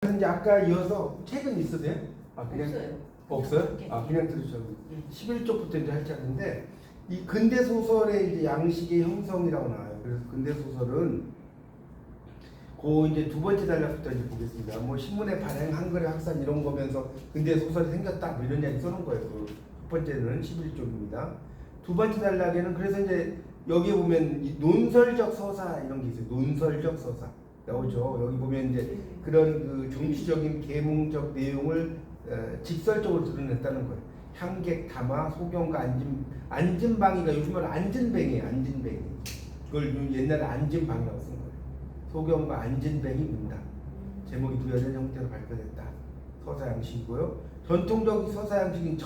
이제 아까 이어서 책은 있으세요? 아 그냥 없어요. 없어요? 아 그냥 들으셨는데 11쪽부터 이제 할 자인데 이 근대 소설의 이제 양식의 형성이라고 나와요. 그래서 근대 소설은 그 이제 두 번째 단락부터 이제 보겠습니다. 뭐 신문의 발행, 한글의 확산 이런 거면서 근대 소설이 생겼다 뭐 이런 이야기 써놓은 거예요. 그 첫 번째는 11쪽입니다. 두 번째 단락에는 그래서 이제 여기 보면 이 논설적 서사 이런 게 있어요. 논설적 서사 나오죠. 여기 보면 이제 그런 그 정치적인 계몽적 내용을 직설적으로 드러냈다는 거예요. 향객, 담화, 소경과 안진방이가 요즘 말로 안진뱅이에요. 안진뱅이. 그걸 옛날에 안진방이라고 쓴 거예요. 소경과 안진뱅이 문답. 제목이 부여된 형태로 발표됐다. 서사 양식이고요. 전통적 서사 양식인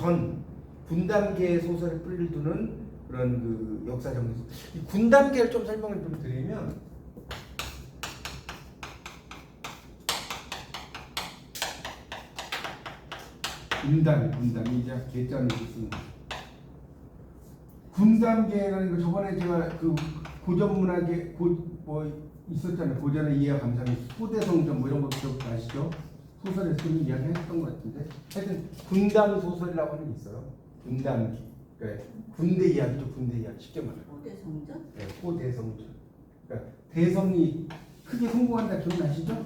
군담계의 소설에 뿌리를 두는 그런 그 역사 정리. 이 군담계를 좀 설명을 좀 드리면 군담이 이제 계자를 쓰는 군담계라는 거 저번에 제가 그 고전문학에 뭐 있었잖아요. 고전의 이해와 감상의 소대성전 뭐 이런 거 기억나시죠? 소설에 쓰는 이야기 했던 것 같은데 하여튼 군담 소설이라고 하는 게 있어요. 군담기. 그러니까 군대 이야기죠. 군대 이야기 쉽게 말해요. 호대성전? 네, 호대성전. 그러니까 대성이 크게 성공한다 기억나시죠?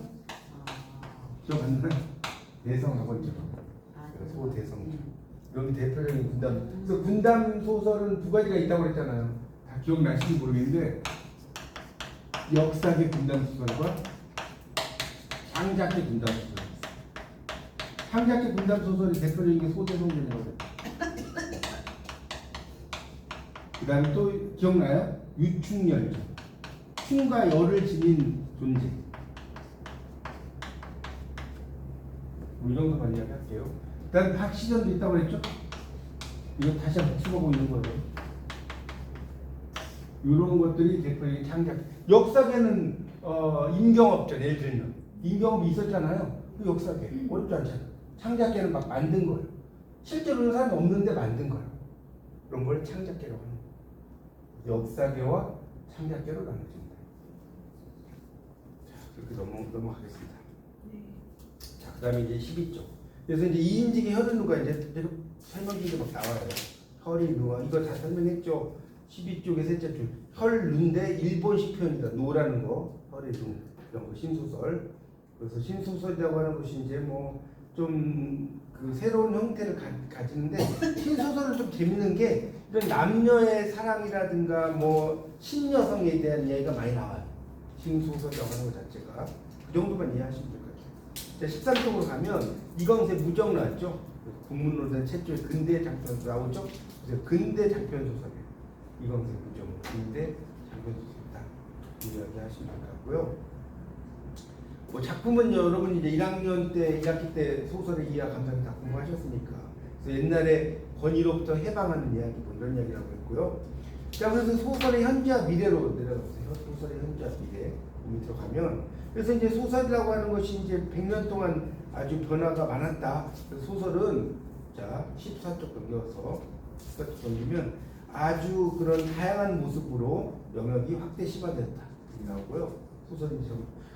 기억 안 나요? 대성하고 있죠. 소대성전. 여기 대표적인 군담. 그래서 군담 소설은 두 가지가 있다고 그랬잖아요. 다 기억나실지 모르겠는데 역사계 군담 소설과 창작계 군담 소설. 창작계 군담 소설이 대표적인 게 소대성전이거든요. 그 다음에 또 기억나요? 유충열전. 충과 열을 지닌 존재. 뭐 이 정도만 이야기할게요. 그 다음에 박시전도 있다고 그랬죠? 이거 다시 한번 복습하고 있는 거예요. 이런 것들이 대표적인 창작. 역사계는 임경업전 예를 들면 임경업이 있었잖아요. 그 역사계 어렵지 않잖아요. 창작계는 막 만든 거예요. 실제로는 사람이 없는데 만든 거예요. 그런 걸 창작계라고 하는 거예요. 역사계와 창작계로 나눠집니다. 자, 그렇게 넘어가겠습니다. 자, 그 다음에 이제 12쪽. 그래서 이제 이인직의 혈흔누가 이제 계속 설명들이 막 나와요. 혈이누가 이거 다 설명했죠. 12쪽의 셋째 줄. 혈누인데 일본식 표현이다. 노라는 거. 혈이누 이런 거 신소설. 그래서 신소설이라고 하는 것이 이제 뭐 좀 그 새로운 형태를 가지는데 신소설은 좀 재밌는 게 이런 남녀의 사랑이라든가 뭐 신여성에 대한 이야기가 많이 나와요. 신소설이라고 하는 것 자체가 그 정도만 이해하시면 될 것 같아요. 자, 13쪽으로 가면 이광세 무적 나왔죠. 국문론의 최초의 근대 장편 나오죠. 그래서 근대 장편 소설이에요. 이광세 무적 근대 장편 소설이다. 이야기 하시면 될 것 같고요. 뭐 작품은 여러분이 이제 1학년 때, 1학기 때 소설의 이해와 감상을 다 공부하셨으니까 그래서 옛날에 권위로부터 해방하는 이야기 뭐 이런 이야기라고 했고요. 자, 그래서 소설의 현재와 미래로 내려갔어요. 소설의 현재와 미래 밑으로 가면 그래서 이제 소설이라고 하는 것이 이제 100년 동안 아주 변화가 많았다. 그래서 소설은 자 14쪽 넘겨서 14쪽 넘기면 아주 그런 다양한 모습으로 영역이 확대 심화됐다. 이렇게 나오고요. 소설이 이제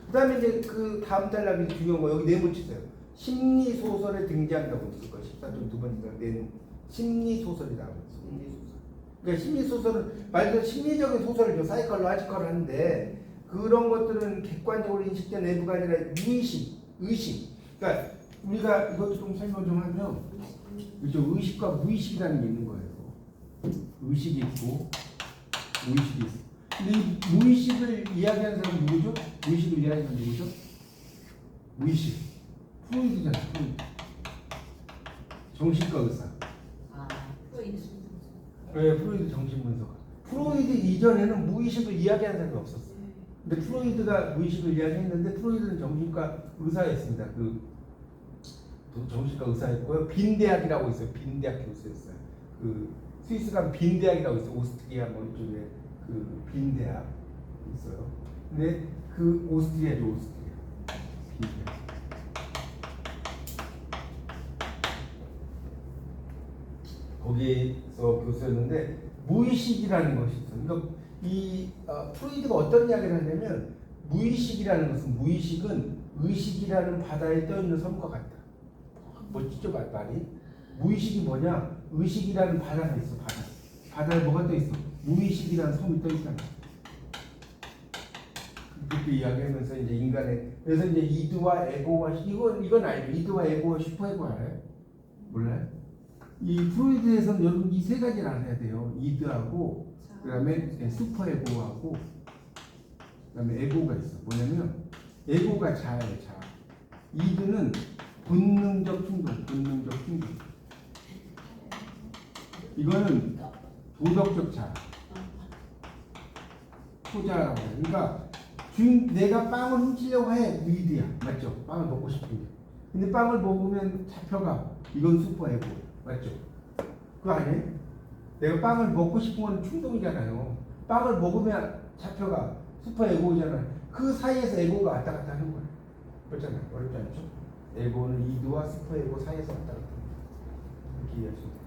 그 다음에 이제 그 다음 단락이 중요한 거 여기 네모치세요. 심리소설에 등장한다고 있을 거예요. 14쪽 두 번째 낸 심리소설이라고 했어요. 심리소설. 그러니까 심리소설은 말 그대로 심리적인 소설이죠. 사이컬로 아지컬 하는데 그런 것들은 객관적으로 인식된 내부가 아니라 무의식, 의식. 그러니까 우리가 이것도 좀 설명 좀 하면 그렇죠. 의식과 무의식이라는 게 있는 거예요. 의식이 있고 무의식이 있고. 근데 이 무의식을 이야기하는 사람은 누구죠? 무의식을 이야기하는 사람은 누구죠? 무의식. 프로이드잖아. 프로이드. 정신과 의사. 프로이드. 네, 프로이드 정신분석. 프로이드 이전에는 무의식을 이야기하는 사람이 없었어요. 근데 프로이드가 무의식을 이야기했는데 프로이드는 정신과 의사였습니다. 그 정신과 의사였고요. 빈대학이라고 있어요. 빈대학 교수였어요. 그 스위스 가면 빈대학이라고 있어요. 오스트리아 뭐 이쪽에 그 빈대학 있어요. 근데 그 오스트리아죠. 오스트리아. 빈대학. 거기서 교수였는데 무의식이라는 것이 있어요. 그러니까 이 프로이드가 어떤 이야기를 하냐면 무의식이라는 것은 무의식은 의식이라는 바다에 떠 있는 섬과 같다. 멋지죠 말이? 무의식이 뭐냐? 의식이라는 바다가 있어. 바다에 뭐가 떠 있어? 무의식이라는 섬이 떠 있잖아. 그렇게 이야기하면서 이제 인간의 그래서 이제 이드와 에고와 이건 알죠? 이드와 에고와 슈퍼에고 알아요? 몰라요? 이 프로이드에서는 여러분 이 세 가지를 알아야 돼요. 이드하고 그다음에 슈퍼에고하고 그다음에 에고가 있어. 뭐냐면 에고가 자아예요. 자아. 이드는 본능적 충동. 이거는 도덕적 자아. 소자라고 해요. 그러니까 내가 빵을 훔치려고 해. 이드야. 맞죠? 빵을 먹고 싶은데. 근데 빵을 먹으면 잡혀가. 이건 슈퍼에고. 맞죠? 그거 아니에요? 내가 빵을 먹고 싶은 건 충동이잖아요. 빵을 먹으면 잡혀가. 슈퍼에고잖아요. 그 사이에서 에고가 왔다 갔다 하는 거예요. 그렇잖아요. 어렵지 않죠? 에고는 이드와 슈퍼에고 사이에서 왔다 갔다 하는 거예요. 이렇게 이해하시면 돼요.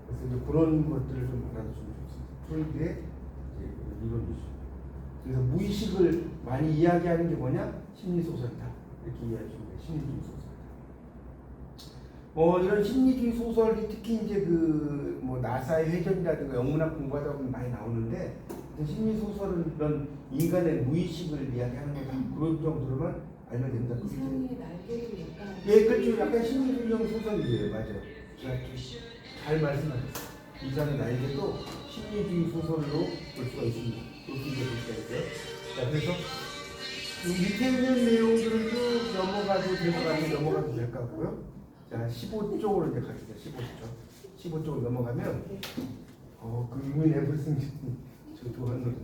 그래서 이제 그런 것들을 좀 알아두시면 좋습니다. 프로이드의 이론이죠. 그래서 무의식을 많이 이야기하는 게 뭐냐? 심리소설이다. 이렇게 이해하시면 돼요. 심리주의 소설. 이런 심리주의 소설이 특히 이제 뭐 나사의 회전이라든가 영문학 공부하다 보면 많이 나오는데 심리소설은 이런 인간의 무의식을 이야기하는 거다. 그런 정도로만 알면 됩니다. 이상의 날개를 약간 예, 그렇죠. 약간 심리주의형 소설이에요. 맞아요. 잘 말씀하셨어요. 이상의 날개도 심리주의 소설로 볼 수가 있습니다. 그렇게 볼 수가 있고요. 자, 그래서 밑에 있는 내용들을 쭉 넘어가도 될 것 같고요. 자, 15쪽으로 이제 가겠습니다. 15쪽으로 넘어가면 그 유민 에브리슨 저 좋아하는 노래.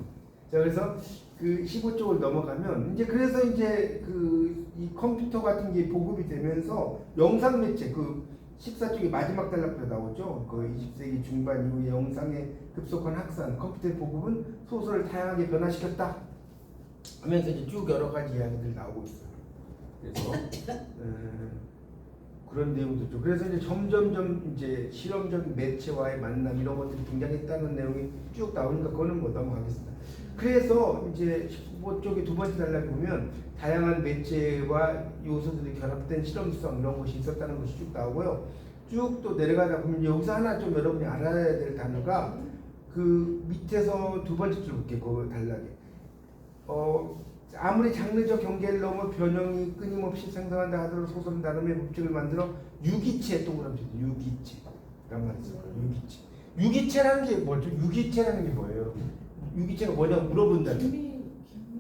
자, 그래서 그 15쪽을 넘어가면 이제 그래서 이제 이 컴퓨터 같은 게 보급이 되면서 영상 매체 14쪽의 마지막 단락부터 나오죠. 그 20세기 중반 이후에 영상의 급속한 확산, 컴퓨터의 보급은 소설을 다양하게 변화시켰다 하면서 이제 쭉 여러 가지 이야기들이 나오고 있어요. 그래서 그런 내용도 있죠. 그래서 이제 점점점 이제 실험적인 매체와의 만남 이런 것들이 등장했다는 내용이 쭉 나오니까 그거는 뭐 넘어가겠습니다. 그래서 이제 15쪽의 두 번째 단락에 보면 다양한 매체와 요소들이 결합된 실험성 이런 것이 있었다는 것이 쭉 나오고요. 쭉 또 내려가다 보면 여기서 하나 좀 여러분이 알아야 될 단어가 그 밑에서 두 번째 줄 볼게요. 그 단락에 아무리 장르적 경계를 넘어 변형이 끊임없이 생성한다 하더라도 소설은 나름의 법칙을 만들어 유기체 동그라미 유기체란 말이 있어요. 유기체라는 게 뭐죠? 유기체라는 게 뭐예요? 유기체가 뭐냐고 물어본다면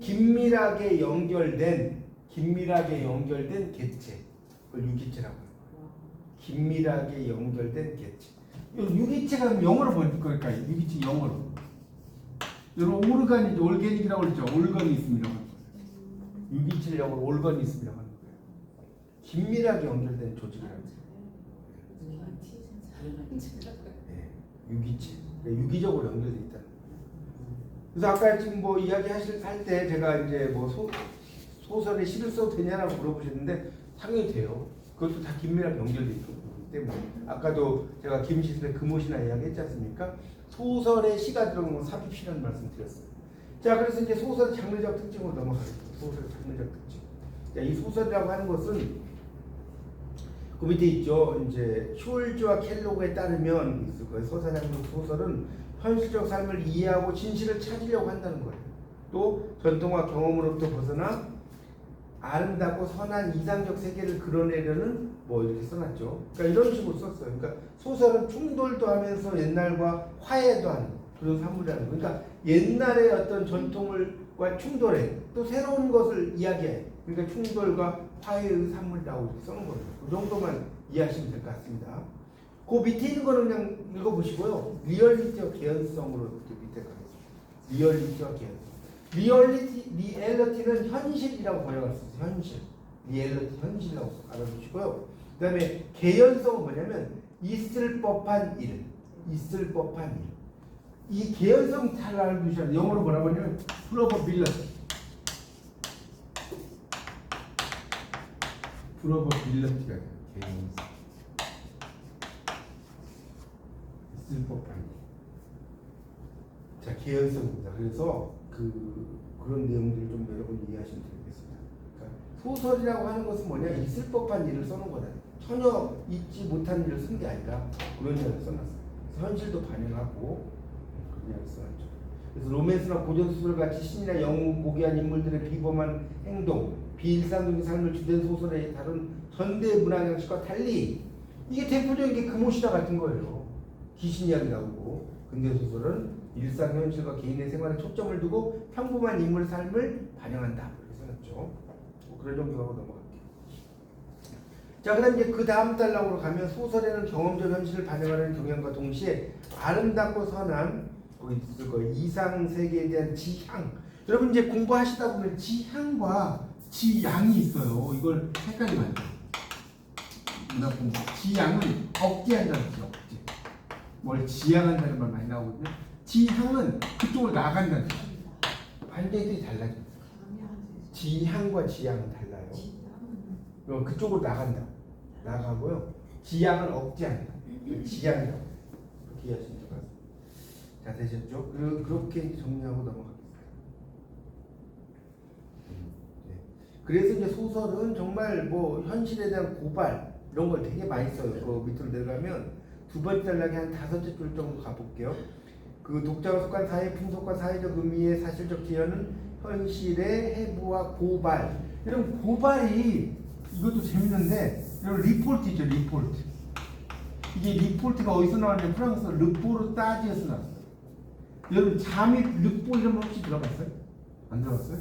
긴밀하게 연결된 객체 그걸 유기체라고 해요. 긴밀하게 연결된 객체. 유기체가 영어로 뭐일 걸까요? 유기체 영어로. 여러분 올게닉이라고 그러죠. 올거니즘이라고 하는 거예요. 유기체를 영어로 올거니즘이라고 하는 거예요. 긴밀하게 연결된 조직이라는 거예요. 네, 유기체. 유기적으로 연결되어 있다는 거예요. 그래서 아까 지금 뭐 이야기할 때 제가 이제 뭐 소설에 시를 써도 되냐라고 물어보셨는데 당연히 돼요. 그것도 다 긴밀하게 연결되어 있기 때문에 아까도 제가 김시슬의 금옷이나 이야기했지 않습니까? 소설에 시가 들어간 건 삽입시라는 말씀 드렸어요. 자, 그래서 이제 소설의 장르적 특징으로 넘어가겠습니다. 소설의 장르적 특징. 자, 이 소설이라고 하는 것은 그 밑에 있죠. 이제 숄즈와 켈로그에 따르면 있을 거예요. 서사장르 소설은 현실적 삶을 이해하고 진실을 찾으려고 한다는 거예요. 또 전통과 경험으로부터 벗어나 아름답고 선한 이상적 세계를 그려내려는 뭐 이렇게 써놨죠. 그러니까 이런 식으로 썼어요. 그러니까 소설은 충돌도 하면서 옛날과 화해도 하는 그런 산물이라는 거예요. 그러니까 옛날의 어떤 전통과 충돌해 또 새로운 것을 이야기해. 그러니까 충돌과 화해의 산물이라고 이렇게 써놓은 거예요. 그 정도만 이해하시면 될 것 같습니다. 그 밑에 있는 거는 그냥 읽어보시고요. 리얼리티와 개연성으로 밑에 가겠습니다. 리얼리티와 개연성. 리얼리티는 현실이라고 번역할 수 있어요. 현실. 리얼리티 현실이라고 알아두시고요. 그 다음에 개연성은 뭐냐면 있을 법한 일. 이 개연성 잘 알아두셔야 돼요. 영어로 뭐라고 하냐면 probability. probability가 개연성. 있을 법한 일. 자, 개연성입니다. 그래서 그런 내용들을 좀 여러분 이해하시면 되겠습니다. 그러니까 소설이라고 하는 것은 뭐냐? 있을 법한 일을 써놓은 거다. 전혀 있지 못한 일을 쓴 게 아니라 그런 일을 써놨어. 그래서 현실도 반영하고 그런 일을 써놨죠. 그래서 로맨스나 고전소설 같이 신이나 영웅, 고귀한 인물들의 비범한 행동, 비일상적인 삶을 주된 소설에 다룬 현대 문학 양식과 달리 이게 대표적인 게 금오시다 같은 거예요. 귀신 이야기 나오고 근대 소설은 일상 현실과 개인의 생활에 초점을 두고 평범한 인물의 삶을 반영한다. 그렇게 써놨죠. 뭐 그런 정도 하고 넘어갈게요. 자, 그다음 이제 그 다음 단락으로 가면 소설에는 경험적 현실을 반영하는 경향과 동시에 아름답고 선한 거기 있을 거예요. 이상 세계에 대한 지향. 여러분 이제 공부하시다 보면 지향과 지양이 있어요. 이걸 헷갈리면 안 돼요. 문학 공부. 지향은 억제한다는 뜻이에요. 억제. 뭘 지향한다는 말 많이 나오거든요. 지향은 그쪽으로 나간다는 뜻이에요. 완전히 달라져요. 지향과 지향은 달라요. 그럼 그쪽으로 나간다. 나가고요. 지향은 억제한다. 지향이라고. 그렇게 이해하시면 될 것 같습니다. 자, 되셨죠? 그렇게 정리하고 넘어가겠습니다. 네. 그래서 이제 소설은 정말 뭐 현실에 대한 고발 이런 걸 되게 많이 써요. 그 밑으로 내려가면 두 번째 단락에 한 5줄 정도 가볼게요. 그 독자가 속한 사회 풍속과 사회적 의미의 사실적 기여는 현실의 해부와 고발. 이런 고발이 이것도 재밌는데 이런 리포트죠. 리포트. 이게 리포트가 어디서 나왔냐면 프랑스 르포르타지에서 나왔어요. 여러분 잠입 르포 이런 거 혹시 들어봤어요? 안 들어봤어요?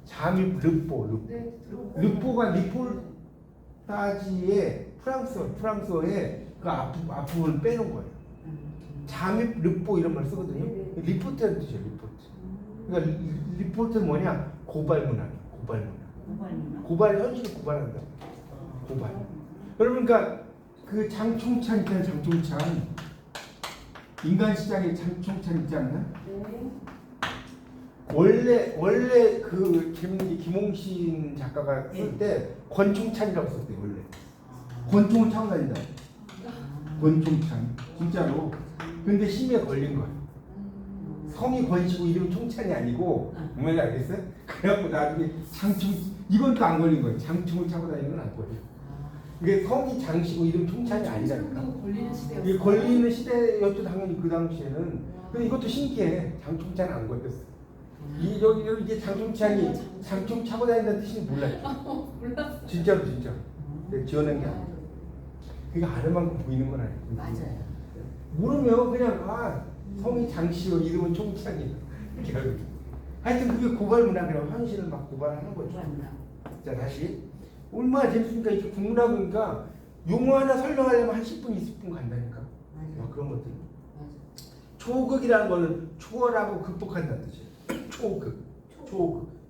잠입 르포. 네, 르포가 리포르타지의 프랑스어에 그 앞부분을 빼놓은 거예요. 잠입 르포 이런 말 쓰거든요. 리포트라는 뜻이에요. 리포트. 그러니까 리포트는 뭐냐? 고발 문학이에요. 고발 문학. 고발 현실을 고발한다. 고발. 여러분 그러니까 그 장총찬 있잖아요. 장총찬. 인간 시장에 장총찬 있지 않나? 원래 그 김홍신 작가가 쓸 때 권총찬이라고 썼대요. 원래 권총을 차고 다닌다. 권총찬 진짜로. 근데 심에 걸린 거야. 성이 권씨고 이름이 총찬이 아니고 뭔지 알겠어요? 그래갖고 나중에 장총 이건 또 안 걸린 거예요. 장총을 차고 다니는 건 안 걸려. 이게 성이 장씨고 이름 총찬이 아니라니까. 이게 걸리는 시대였죠. 당연히 그 당시에는. 근데 이것도 신기해. 장총찬 안 걸렸어. 여기 이게 장총찬이 장총 차고 다닌다는 뜻인지 몰랐죠. 몰랐어. 진짜로. 내가 지어낸 게 아니야. 그게 아는 만큼 보이는 건 아니고. 맞아요. 모르면 그냥 성이 장씨고 이름은 총찬이 이렇게 알고. 하여튼 그게 고발 문학이라고 현실을 막 고발하는 거죠. 자, 다시 얼마나 재밌습니까? 이렇게 국문학 보니까 용어 하나 설명하려면 한 10분, 20분 간다니까. 그런 것들. 초극이라는 거는 초월하고 극복한다는 뜻이에요. 초극.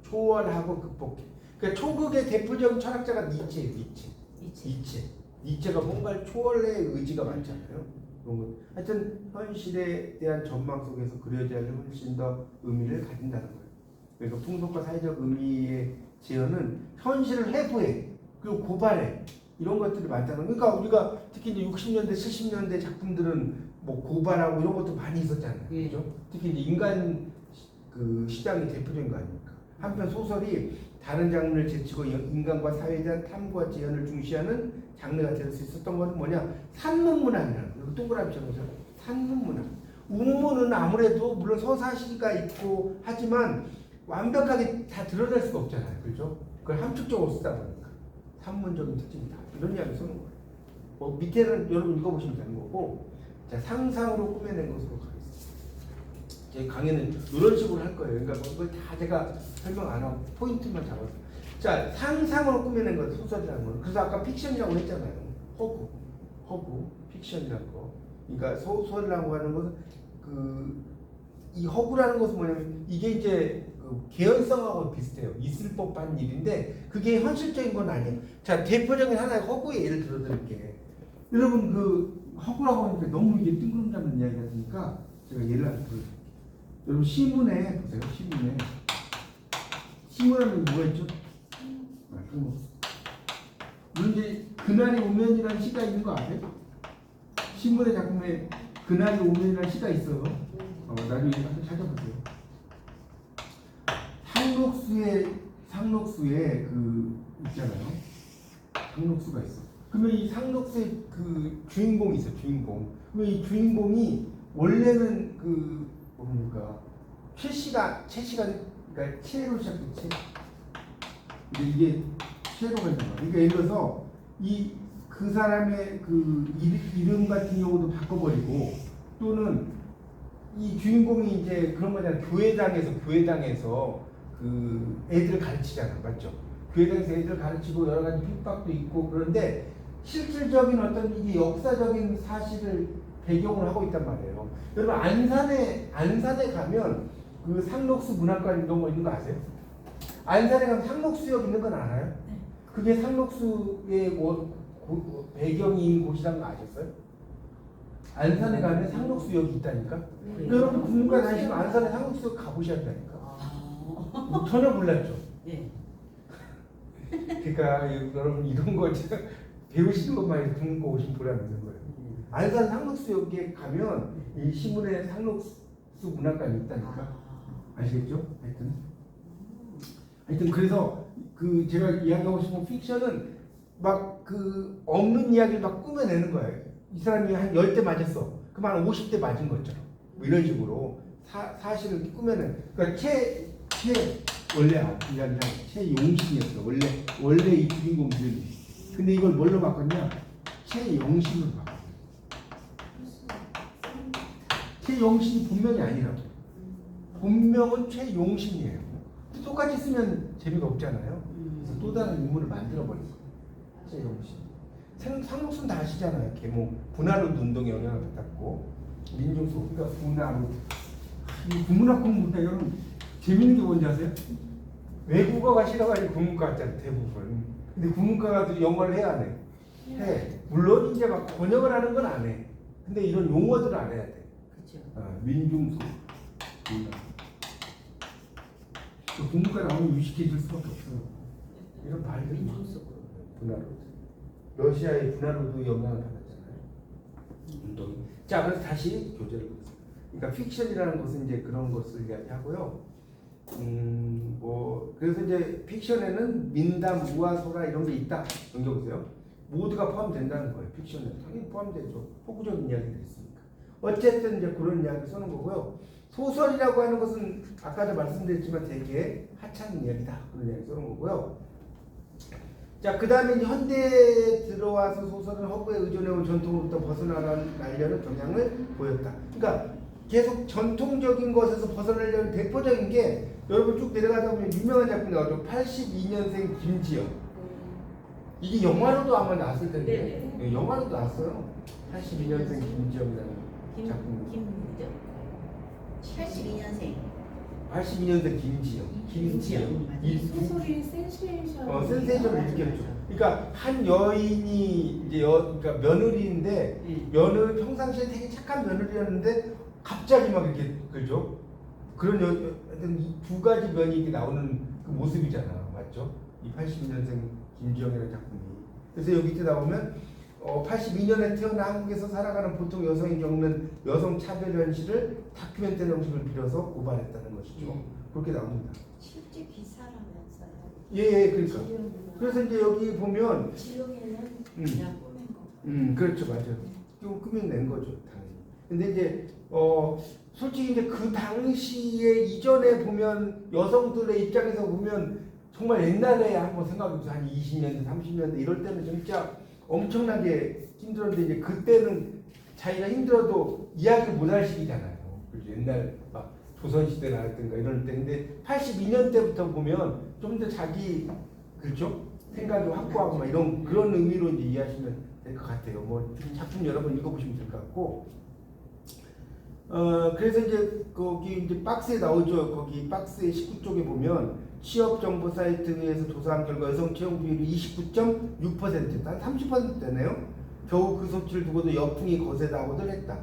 초월하고 극복해. 그러니까 초극의 대표적인 철학자가 니체예요. 니체가 뭔가를 초월의 의지가 많잖아요. 하여튼 현실에 대한 전망 속에서 그려져야 할 훨씬 더 의미를 가진다는 거예요. 그러니까 풍속과 사회적 의미의 재현은 현실을 회부해 그리고 고발해 이런 것들이 많다는 거예요. 그러니까 우리가 특히 이제 60년대, 70년대 작품들은 뭐 고발하고 이런 것도 많이 있었잖아요. 그렇죠? 특히 이제 인간 그 시장이 대표적인 거 아닙니까? 한편 소설이 다른 장르를 제치고 인간과 사회에 대한 탐구와 재현을 중시하는 장르가 될 수 있었던 것은 뭐냐? 산문문학이라는 거예요. 동그라미처럼 산문문학. 운문은 아무래도 물론 서사시가 있고 하지만 완벽하게 다 드러낼 수가 없잖아요. 그렇죠? 그걸 함축적으로 쓰다 보니까 산문적인 특징이다. 이런 이야기를 쓰는 거예요. 뭐 밑에는 여러분 읽어보시면 되는 거고 자, 상상으로 꾸며낸 것으로 가겠습니다. 제 강의는 이런 식으로 할 거예요. 그러니까 그걸 다 제가 설명 안 하고 포인트만 잡아서 자, 상상으로 꾸며낸 것 소설이라는 건 그래서 아까 픽션이라고 했잖아요. 허구 픽션이라는 거. 그러니까 소설이라고 하는 것은 이 허구라는 것은 뭐냐면 이게 이제 그 개연성하고 비슷해요. 있을 법한 일인데 그게 현실적인 건 아니에요. 자, 대표적인 하나의 허구의 예를 들어드릴게요. 여러분 그 허구라고 하니까 너무 이게 뜬구름 잡는 이야기 같으니까 제가 예를 하나 들어드릴게요. 여러분 시문에 보세요. 시문에는 뭐가 있죠? 물론 이제 그날이 오면이라는 시가 있는 거 아세요? 신문의 작품에 그날이 오면이라는 시가 있어요. 나중에 한번 찾아보세요. 상록수에 그 있잖아요. 상록수가 있어. 그러면 이 상록수의 그 주인공이 있어. 주인공. 그러면 이 주인공이 원래는 그 뭡니까 최씨가 그러니까 최로 시작된 최. 근데 이게 최로 가는 거야. 그러니까 예를 들어서 이 그 사람의 그 이름 같은 경우도 바꿔버리고 또는 이 주인공이 이제 그런 거잖아요. 교회당에서 그 애들 가르치잖아, 맞죠? 교회당에서 애들 가르치고 여러 가지 핍박도 있고 그런데 실질적인 어떤 이게 역사적인 사실을 배경으로 하고 있단 말이에요. 여러분 안산에 가면 그 상록수 문학관 이런 거 있는 거 아세요? 안산에 가면 상록수역 있는 건 알아요? 그게 상록수의 배경인 곳이란 거 아셨어요? 안산에 가면 상록수역이 있다니까? 네. 여러분 국문관 다니시면 안산에 상록수역 가보셔야 한다니까? 전혀 몰랐죠? 네. 그러니까 여러분 이런 거 배우시는 것만 해도 국문과 오신 보람 있는 거예요. 안산 상록수역에 가면 이 신문에 상록수 문학관이 있다니까? 아시겠죠? 하여튼 그래서 그 제가 이야기하고 싶은 픽션은 막 그 없는 이야기를 막 꾸며내는 거예요. 이 사람이 한 10대 맞았어. 그럼 한 50대 맞은 것처럼. 뭐 이런 식으로 사실을 꾸며내는. 그러니까 원래 이야기하는 최용신이었어. 원래 이 주인공 이름이. 근데 이걸 뭘로 바꿨냐? 최영신으로 바꿨어. 최영신이 본명이 아니라고. 본명은 최용신이에요. 똑같이 쓰면 재미가 없잖아요. 그래서 또 다른 인물을 만들어버렸어요. 최용신. 상록수는 다 아시잖아요. 계몽, 분화로드 운동에 영향을 받았고 민중소, 그러니까 분화로드. 이 국문학 공부가 여러분 재밌는 게 뭔지 아세요? 외국어가 싫어가지고 국문과 왔잖아요. 대부분. 근데 국문과가 영어를 해야 안 해. 해. 물론 이제 막 번역을 하는 건 안 해. 근데 이런 용어들을 알아야 돼. 그렇죠. 민중소. 국문과 나오면 유식해질 수밖에 없어요. 이런 말들이 민중속으로. 분화로드. 러시아의 분화로드 영향을 받았잖아요. 운동이. 자, 그래서 다시 교재를 보겠습니다. 그러니까 픽션이라는 것은 이제 그런 것을 이야기하고요. 그래서 이제 픽션에는 민담, 우화, 소라 이런 게 있다. 넘겨보세요. 모두가 포함된다는 거예요. 픽션에 당연히 포함되죠. 호구적인 이야기들이 있으니까. 어쨌든 이제 그런 이야기 쓰는 거고요. 소설이라고 하는 것은 아까도 말씀드렸지만 되게 하찮은 이야기다. 그런 이야기 쓰는 거고요. 자, 그 다음에 이제 현대에 들어와서 소설은 허구에 의존해온 전통으로부터 벗어나려는 경향을 보였다. 그러니까 계속 전통적인 것에서 벗어나려는 대표적인 게 여러분 쭉 내려가다 보면 유명한 작품 나오죠. 82년생 김지영. 이게 영화로도 아마 나왔을 텐데. 네, 영화로도 나왔어요. 82년생 김지영이라는 작품. 김이죠? 82년생. 82년생 김지영. 이 소설이 센세이션. 센세이션을 일으켰죠. 그러니까 한 여인이 이제 그러니까 며느리인데 며느리 평상시에 되게 착한 며느리였는데 갑자기 막 이렇게 그죠? 그런 하여튼 이 두 가지 면이 이렇게 나오는 그 모습이잖아, 맞죠? 이 82년생 김지영이라는 작품이. 그래서 여기 때 나오면 82년에 태어나 한국에서 살아가는 보통 여성이 겪는 여성 차별 현실을 다큐멘터리 형식을 빌어서 고발했다는 것이죠. 그렇게 나옵니다. 실제 기사라면서요. 예, 그러니까. 그래서 이제 여기 보면 지용에는 그냥 꾸민 거. 그렇죠, 맞아요. 좀 꾸며낸 거죠, 당연히. 근데 이제 솔직히 이제 그 당시에 이전에 보면 여성들의 입장에서 보면 정말 옛날에 한번 생각해보세요. 한 20년대, 30년대 이럴 때는 진짜 엄청나게 힘들었는데 이제 그때는 자기가 힘들어도 이야기를 못할 시기잖아요. 그렇죠? 옛날 막 조선시대라든가 이럴 때. 근데 82년 때부터 보면 좀 더 자기 그렇죠? 생각이 확고하고 막 이런 그런 의미로 이제 이해하시면 될 것 같아요. 뭐 작품 여러 번 읽어보시면 될 것 같고. 그래서 이제 거기 이제 박스에 나오죠. 거기 박스의 19쪽에 보면 취업 정보 사이트에서 조사한 결과 여성 채용 비율이 29.6%, 한 30%대네요. 겨우 그 수치를 두고도 역풍이 거세다고들 했다.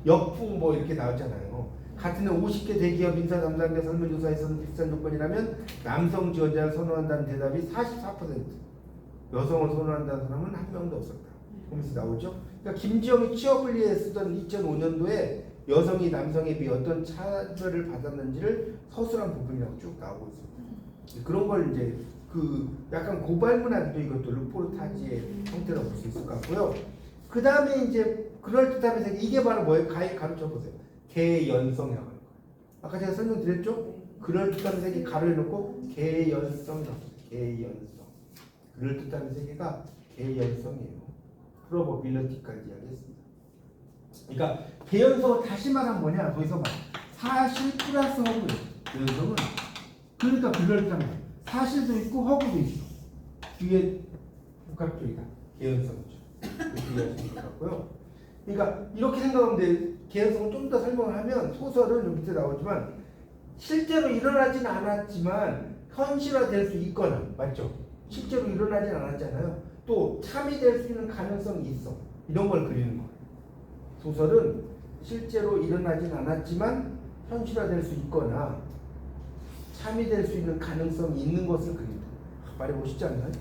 역풍 뭐 이렇게 나왔잖아요. 같은 해 50개 대기업 인사 담당자 설문조사에서는 비슷한 조건이라면 남성 지원자를 선호한다는 대답이 44%, 여성을 선호한다는 사람은 한 명도 없었다. 그러면서 나오죠. 그러니까 김지영이 취업을 위해 쓰던 2005년도에 여성이 남성에 비해 어떤 차별을 받았는지를 서술한 부분이라고 쭉 나오고 있습니다. 그런 걸 이제 그 약간 고발문학도 이것도 르포르타지의 형태라고 볼 수 있을 것 같고요. 그 다음에 이제 그럴듯한 해석이 이게 바로 뭐예요? 가르쳐 보세요. 개연성이라고 하는 거예요. 아까 제가 설명드렸죠? 그럴듯한 해석이 가로 해놓고 개연성이라고 해요. 개연성. 그럴듯한 세계가 개연성이에요. 프로버빌리티까지 이야기했습니다. 그러니까 개연성을 다시 말하면 뭐냐? 거기서 봐. 사실 플러스 허구예요. 개연성은 그러니까 그럴듯한 거예요. 사실도 있고 허구도 있어. 뒤에 복합적이다. 개연성이죠. 이렇게 이해할 수 있을 것 같고요. 그러니까 이렇게 생각하면 돼. 개연성을 좀 더 설명을 하면 소설은 여기 밑에 나오지만 실제로 일어나진 않았지만 현실화될 수 있거나 맞죠? 실제로 일어나진 않았잖아요. 또 참이될 수 있는 가능성이 있어. 이런 걸 그리는 거예요. 소설은 실제로 일어나진 않았지만 현실화될 수 있거나 참이될 수 있는 가능성이 있는 것을 그린다. 말해 보시지 않나요?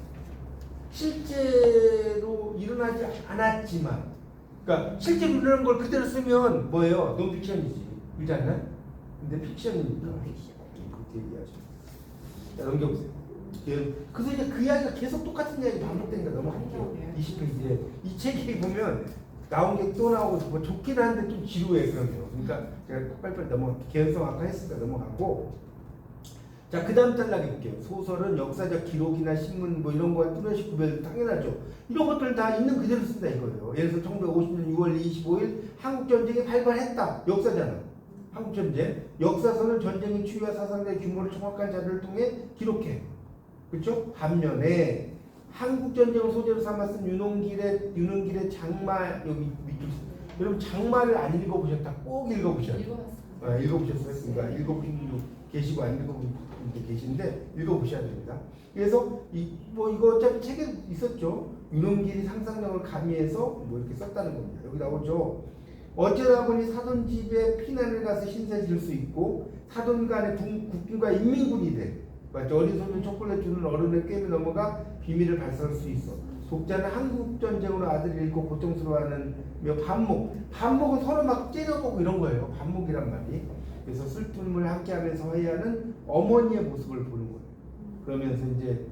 실제로 일어나지 않았지만, 그러니까 실제로 일어난 걸 그대로 쓰면 뭐예요? 논픽션이지. 그렇지 않나요? 근데 픽션이니까 그렇게 얘기하죠. 자, 넘겨보세요. 그래서 이제 그 이야기가 계속 똑같은 이야기 반복되니까 넘어갈게요. 20페이지에 이 책이 보면 나온 게 또 나오고 뭐 좋긴 한데 좀 지루해 그러면. 그러니까 제가 빨리빨리 넘어갈게요. 개연성 아까 했으니까 넘어가고. 자, 그 다음 단락에 볼게요. 소설은 역사적 기록이나 신문 뭐 이런 거와 뚜렷이 구별도 당연하죠. 이런 것들 다 있는 그대로 쓴다 이거예요. 예를 들어서 1950년 6월 25일 한국전쟁이 발발했다. 역사잖아. 한국전쟁. 역사서는 전쟁의 추이와 사상의 규모를 정확한 자료를 통해 기록해. 그렇죠? 반면에 한국전쟁을 소재로 삼았은 윤홍길의 장마 여기 밑에 여러분 장마를 안 읽어보셨다. 꼭 읽어보셔야 돼요. 읽어보셨어요? 그러니까 읽어보신 분도 계시고 안 읽어보신 분도 계신데 읽어보셔야 됩니다. 그래서 뭐 이거 어차피 책에 있었죠. 윤홍길이 상상력을 가미해서 뭐 이렇게 썼다는 겁니다. 여기 나오죠. 어쩌다 보니 사돈집에 피난을 가서 신세 질 수 있고 사돈 간의 국군과 인민군이 돼. 맞죠? 어린 손은 초콜릿 주는 어른의 꿰매 넘어가 비밀을 발설할 수 있어. 독자는 한국전쟁으로 아들을 잃고 고통스러워하는 반목은 서로 막 째려보고 이런 거예요. 반목이란 말이. 그래서 슬픔을 함께하면서 화해하는 어머니의 모습을 보는 거예요. 그러면서 이제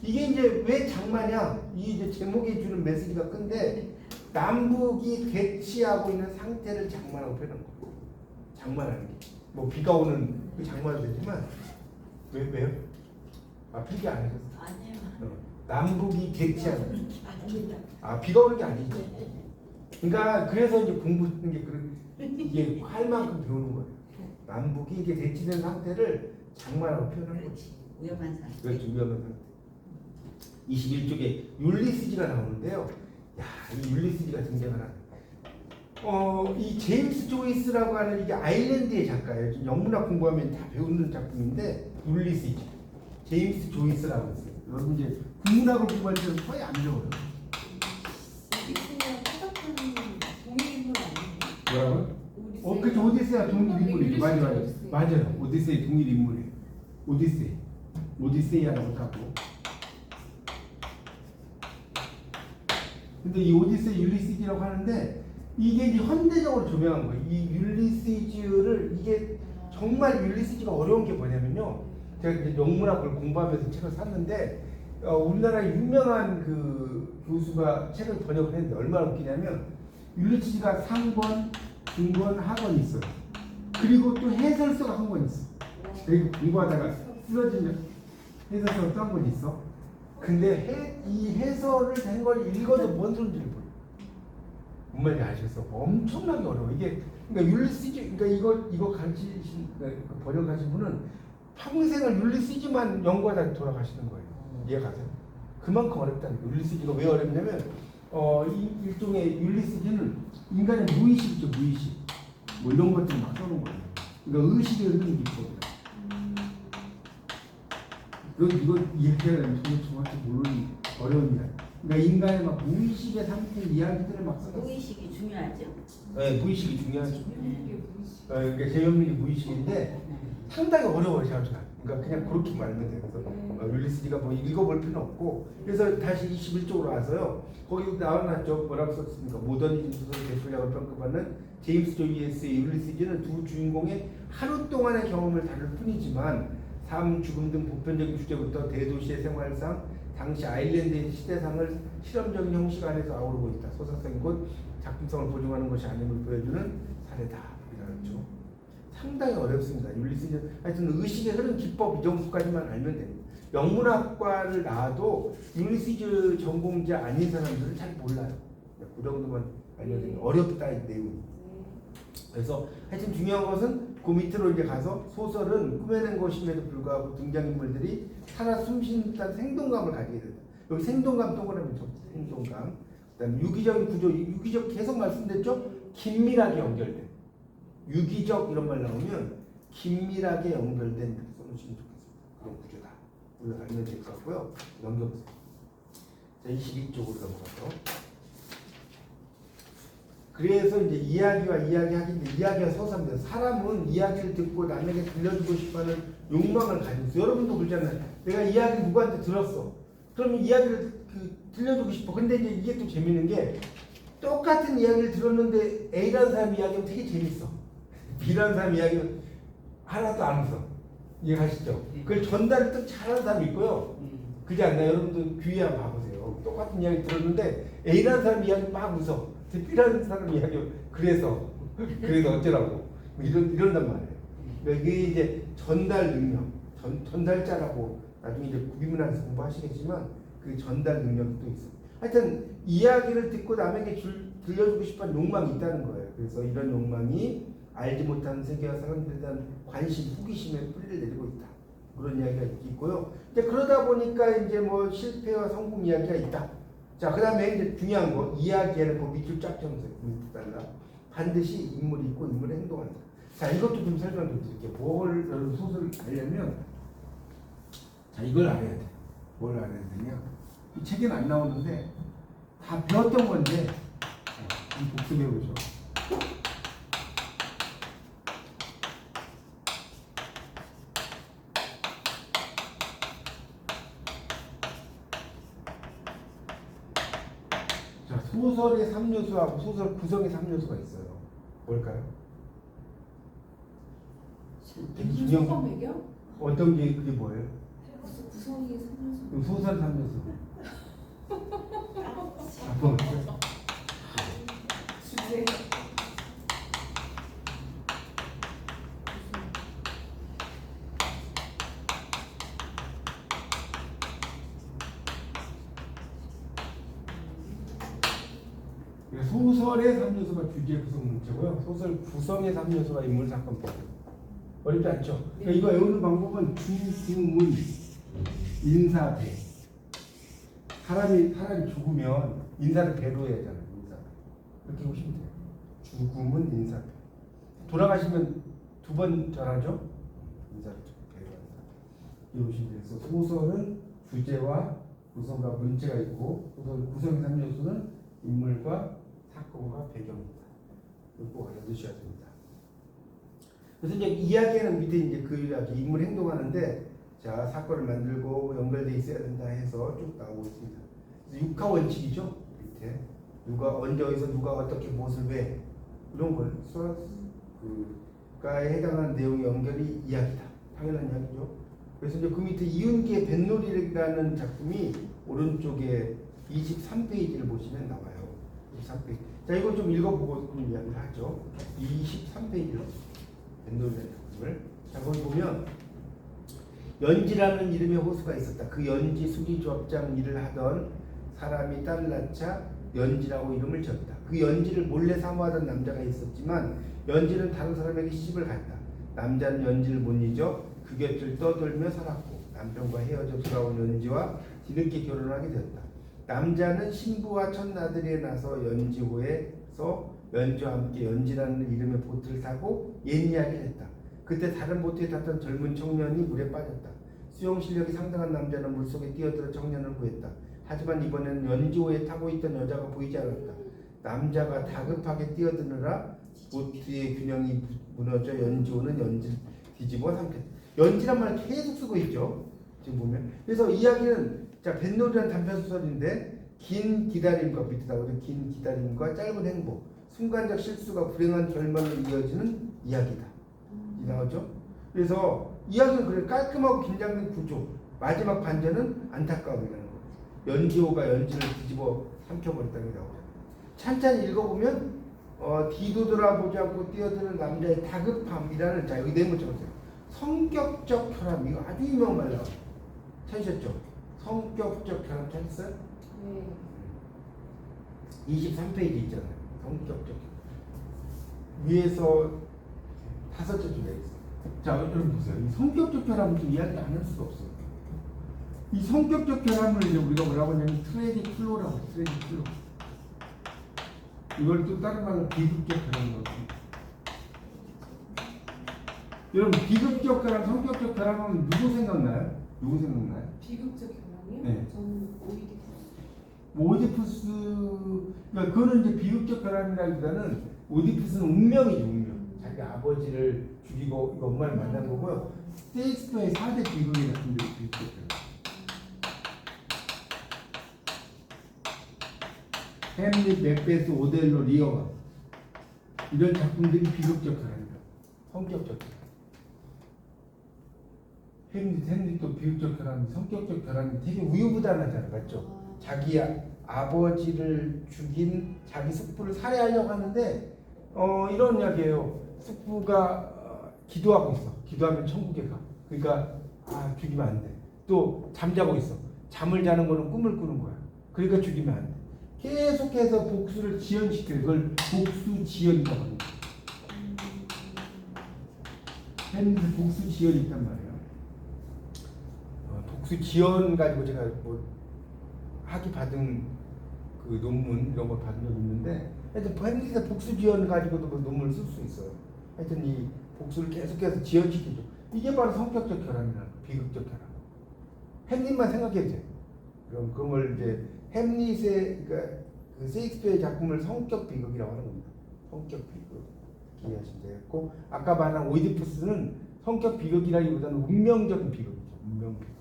이게 이제 왜 장마냐? 이 이제 제목이 주는 메시지가 큰데 남북이 대치하고 있는 상태를 장마라고 표현한 거예요. 장마라는 게. 뭐 비가 오는 그 장마도 되지만 왜요? 아 필기 안 하셨어요? 아니요. 남북이 대치하는. 아닙니다. 아 비가 오는 게 아니죠. 그러니까 그래서 이제 공부하는 게 이게 할 만큼 배우는 거예요. 남북이 이게 대치된 상태를 장마라고 표현하는 거죠. 위험한 상태. 그렇죠. 위험한 상태. 21쪽에 율리시즈가 나오는데요. 야, 이 율리시즈가 등장을 하네. 이 제임스 조이스라고 하는 이게 아일랜드의 작가예요. 지금 영문학 공부하면 다 배우는 작품인데 율리시즈. 제임스 조이스라고 있어요. 여러분 이제 국문학을 공부할 때는 거의 안 배워요. 동일인물 아니에요? 뭐라고요? 그죠. 오디세이가 동일 인물이죠. 맞아요. 오디세이 동일 인물이에요. 오디세이라고 하고. 근데 이 오디세이 율리시즈라고 하는데 이게 이제 현대적으로 조명한 거예요. 이 율리시즈를 이게 정말 율리시즈가 어려운 게 뭐냐면요. 제가 이제 영문학을 공부하면서 책을 샀는데 우리나라 유명한 그 교수가 책을 번역을 했는데 얼마나 웃기냐면 율리시즈가 상권, 중권, 하권이 있어요. 그리고 또 해설서가 한 권 있어. 그리고 공부하다가 쓰러진 해설서가 또 한 권 있어. 근데 이 해설을 된 걸 읽어도 뭔 소리인지를 모르. 뭔 말인지 아시겠어? 엄청나게 어려워. 이게 그러니까 율리시즈 그러니까 이거 가르치신 그러니까 번역하신 분은 평생을 율리시즈만 연구하다 돌아가시는 거예요. 이해가세요? 그만큼 어렵다는 거예요. 율리시즈가 왜 어렵냐면 이 일종의 율리시즈는 인간의 무의식이죠. 무의식. 뭐 이런 것들 막 써놓은 거예요. 그러니까 의식의 흐름이 있거든요. 이거 이렇게 하려면 정확히 모르는 어려운 이야기. 그러니까 인간의 막 무의식의 상태 이야기들을 막 써놨어요. 무의식이 중요하죠. 네, 무의식이 중요하죠. 그러니까 제형력이 무의식인데 상당히 어려워요, 제가. 그러니까 그냥 그렇게 말하면 돼요. 그래서 율리시즈가 뭐 읽어볼 필요는 없고 그래서 다시 21쪽으로 와서요. 거기 나와놨죠. 뭐라고 썼습니까? 모더니즘 소설 대표작으로 평가받는 제임스 조이스의 율리시즈는 두 주인공의 하루 동안의 경험을 다룰 뿐이지만 삶, 죽음 등 보편적인 주제부터 대도시의 생활상, 당시 아일랜드의 시대상을 실험적인 형식 안에서 아우르고 있다. 소설성이 곧 작품성을 보증하는 것이 아님을 보여주는 사례다. 이렇죠. 상당히 어렵습니다. 율리시즈 하여튼 의식의 흐름 기법 이 정도까지만 알면 됩니다. 영문학과를 나와도 율리시즈 전공자 아닌 사람들은 잘 몰라요. 그 정도만 알면 됩니다. 어렵다 이 내용이. 그래서 하여튼 중요한 것은 그 밑으로 이제 가서 소설은 꾸며낸 것임에도 불구하고 등장인물들이 살아 숨쉬는 듯한 생동감을 가지게 된다. 여기 생동감 동그라미 쳐. 생동감. 그다음에 유기적인 구조, 유기적 계속 말씀드렸죠. 긴밀하게 연결된. 유기적 이런 말 나오면 긴밀하게 연결된 써놓으시면 좋겠습니다. 그런 구조다. 우리가 알면 될 것 같고요. 넘겨보세요. 자, 22쪽으로 넘어가서. 그래서 이제 이야기와 이야기하기인데 이야기가 서사입니다. 사람은 이야기를 듣고 남에게 들려주고 싶어하는 욕망을 가지고 있어요. 여러분도 그렇잖아요. 내가 이야기를 누구한테 들었어. 그러면 이야기를 들려주고 싶어. 근데 이제 이게 또 재밌는 게 똑같은 이야기를 들었는데 A라는 사람 이야기는 되게 재밌어. B라는 사람 이야기는 하나도 안 웃어. 이해가시죠? 그걸 전달을 또 잘하는 사람이 있고요. 그지 않나요? 여러분도 귀에 한번 봐보세요. 똑같은 이야기 들었는데 A라는 사람 이야기 막 웃어. B라는 사람 이야기 그래서 어쩌라고 뭐 이런단 말이에요. 그러니까 이게 이제 전달 능력, 전달자라고 나중에 이제 구비문학에서 공부하시겠지만 그 전달 능력이 또 있어요. 하여튼 이야기를 듣고 남에게 들려주고 싶은 욕망이 있다는 거예요. 그래서 이런 욕망이 알지 못하는 세계와 사람들에 대한 관심, 호기심에 뿌리를 내리고 있다. 그런 이야기가 있고요. 이제 그러다 보니까 이제 뭐 실패와 성공 이야기가 있다. 자, 그 다음에 이제 중요한 거, 이야기에는 그 밑줄 쫙 적으세요. 밑줄달라. 반드시 인물이 있고 인물이 행동한다. 자, 이것도 좀 설명 좀 드릴게요. 뭘 여러분 소설을 알려면, 자, 이걸 알아야 돼. 뭘 알아야 되냐? 이 책에는 안 나오는데 다 배웠던 건데, 자, 복습해보죠. 소설의 3요소하고 소설 구성의 3요소가 있어요. 뭘까요? 무슨 배경? 어떤 게 그게 뭐예요? 구성이 3요소. 소설 3요소. 주제. 소설의 3요소가 주제 구성 문제고요. 소설 구성의 3요소가 인물 사건 배경. 어렵지 않죠? 그러니까 이거 외우는 방법은 주구문, 인사배. 사람이 죽으면 인사를 배로 해야 하잖아요. 인사배. 이렇게 보시면 돼요. 주구문, 인사배. 돌아가시면 2번 전하죠? 인사를 배로 한다. 이렇게 보시면 돼요. 그래서 소설은 주제와 구성과 문체가 있고 소설 구성의 3요소는 인물과 사건과 배경입니다. 이거 꼭 알아두셔야 됩니다. 그래서 이제 이야기는 밑에 이제 그 이야기 인물 행동하는데 자 사건을 만들고 연결돼 있어야 된다 해서 쭉 나오고 있습니다. 그래서 육하 원칙이죠. 밑에 누가 언제 어디서 누가 어떻게 무엇을 왜 이런 걸 그가에 해당하는 내용의 연결이 이야기다. 당연한 이야기죠. 그래서 이제 그 밑에 이윤기의 뱃놀이라는 작품이 오른쪽에 23페이지를 보시면 나와요. 23페이지. 자, 이걸 좀 읽어보고 좀 이야기를 하죠. 23페이지로 뱃놀이라는 작품을. 자, 거기 보면 연지라는 이름의 호수가 있었다. 그 연지 수리조합장 일을 하던 사람이 딸을 낳자 연지라고 이름을 지었다. 그 연지를 몰래 사모하던 남자가 있었지만 연지는 다른 사람에게 시집을 갔다. 남자는 연지를 못 잊어 그 곁을 떠돌며 살았고 남편과 헤어져 돌아온 연지와 뒤늦게 결혼하게 되었다. 남자는 신부와 첫나들이에 나서 연지호에서 연지와 함께 연지라는 이름의 보트를 타고 옛 이야기를 했다. 그때 다른 보트에 탔던 젊은 청년이 물에 빠졌다. 수영 실력이 상당한 남자는 물속에 뛰어들어 청년을 구했다. 하지만 이번에는 연지호에 타고 있던 여자가 보이지 않았다. 남자가 다급하게 뛰어드느라 보트의 균형이 무너져 연지호는 연지를 뒤집어 삼켰다. 연지란 말을 계속 쓰고 있죠. 지금 보면. 그래서 이야기는 자 뱃놀이라는 단편 소설인데 긴 기다림과 밑에 나오는 긴 기다림과 짧은 행복, 순간적 실수가 불행한 결말로 이어지는 이야기다. 나오죠? 그래서 이야기는 그래. 깔끔하고 긴장된 구조. 마지막 반전은 안타까움이라는 거. 연지호가 연지를 뒤집어 삼켜버렸다는 게 나오잖아요. 찬찬히 읽어보면 뒤돌아보자고 뛰어드는 남자의 다급함이라는, 자 여기 내용 적었어요. 성격적 혈압, 이거 아주 유명한 말 나와요. 찾으셨죠? 성격적 혈압 찾았어요? 네. 23페이지 있잖아요. 성격적 위에서 5째 줄에 있어요. 자 여러분 보세요. 이 성격적 혈압은 좀 이야기 안 할 수가 없어요. 이 성격적 혈압을 이제 우리가 뭐라고 하냐면 트레디클로라고 해요. 트레디클로. 이걸 또 다른 말로 비극적 혈압이라고 합니다. 여러분 비극적 혈압, 성격적 혈압은 누구 생각나요? 누구 생각나요? 비극적 혈압이요? 네. 저는 오이디푸스. 오디푸스, 그러니까 그거는 이제 비극적 혈압이라기보다는 오디푸스는 운명이죠, 운명. 자기 아버지를 죽이고 이거 엄마를 만난 거고요. 셰익스피어의 4대 비극이 같은 데 비극적 혈압. 햄릿, 맥베스, 오델로, 리어가 이런 작품들이 비극적 혈압입니다. 성격적 혈압. 햄릿도 비극적 혈압이, 성격적 혈압이 되게 우유부단하잖아요, 맞죠? 자기 아버지를 죽인 자기 숙부를 살해하려고 하는데 이런 이야기예요. 숙부가 기도하고 있어. 기도하면 천국에 가. 그러니까 죽이면 안 돼. 또 잠자고 있어. 잠을 자는 거는 꿈을 꾸는 거야. 그러니까 죽이면 안 돼. 계속해서 복수를 지연시켜요. 이걸 복수 지연이라고 합니다. 햄릿 복수 지연이 있단 말이에요. 복수 지연 가지고 제가 뭐 학위 받은 그 논문 이런 걸 받은 적이 있는데, 하여튼 햄릿의 복수 지연 가지고도 그 논문을 쓸 수 있어요. 하여튼 이 복수를 계속해서 지연시키죠. 이게 바로 성격적 혈압이라는 거, 비극적 혈압. 햄릿만 생각해도 돼. 그럼 그걸 이제 햄릿의, 그러니까 그 셰익스피어의 작품을 성격 비극이라고 하는 겁니다. 성격 비극 기억하시면 되겠고, 아까 말한 오이디푸스는 성격 비극이라기보다는 운명적인 비극이죠. 운명 비극.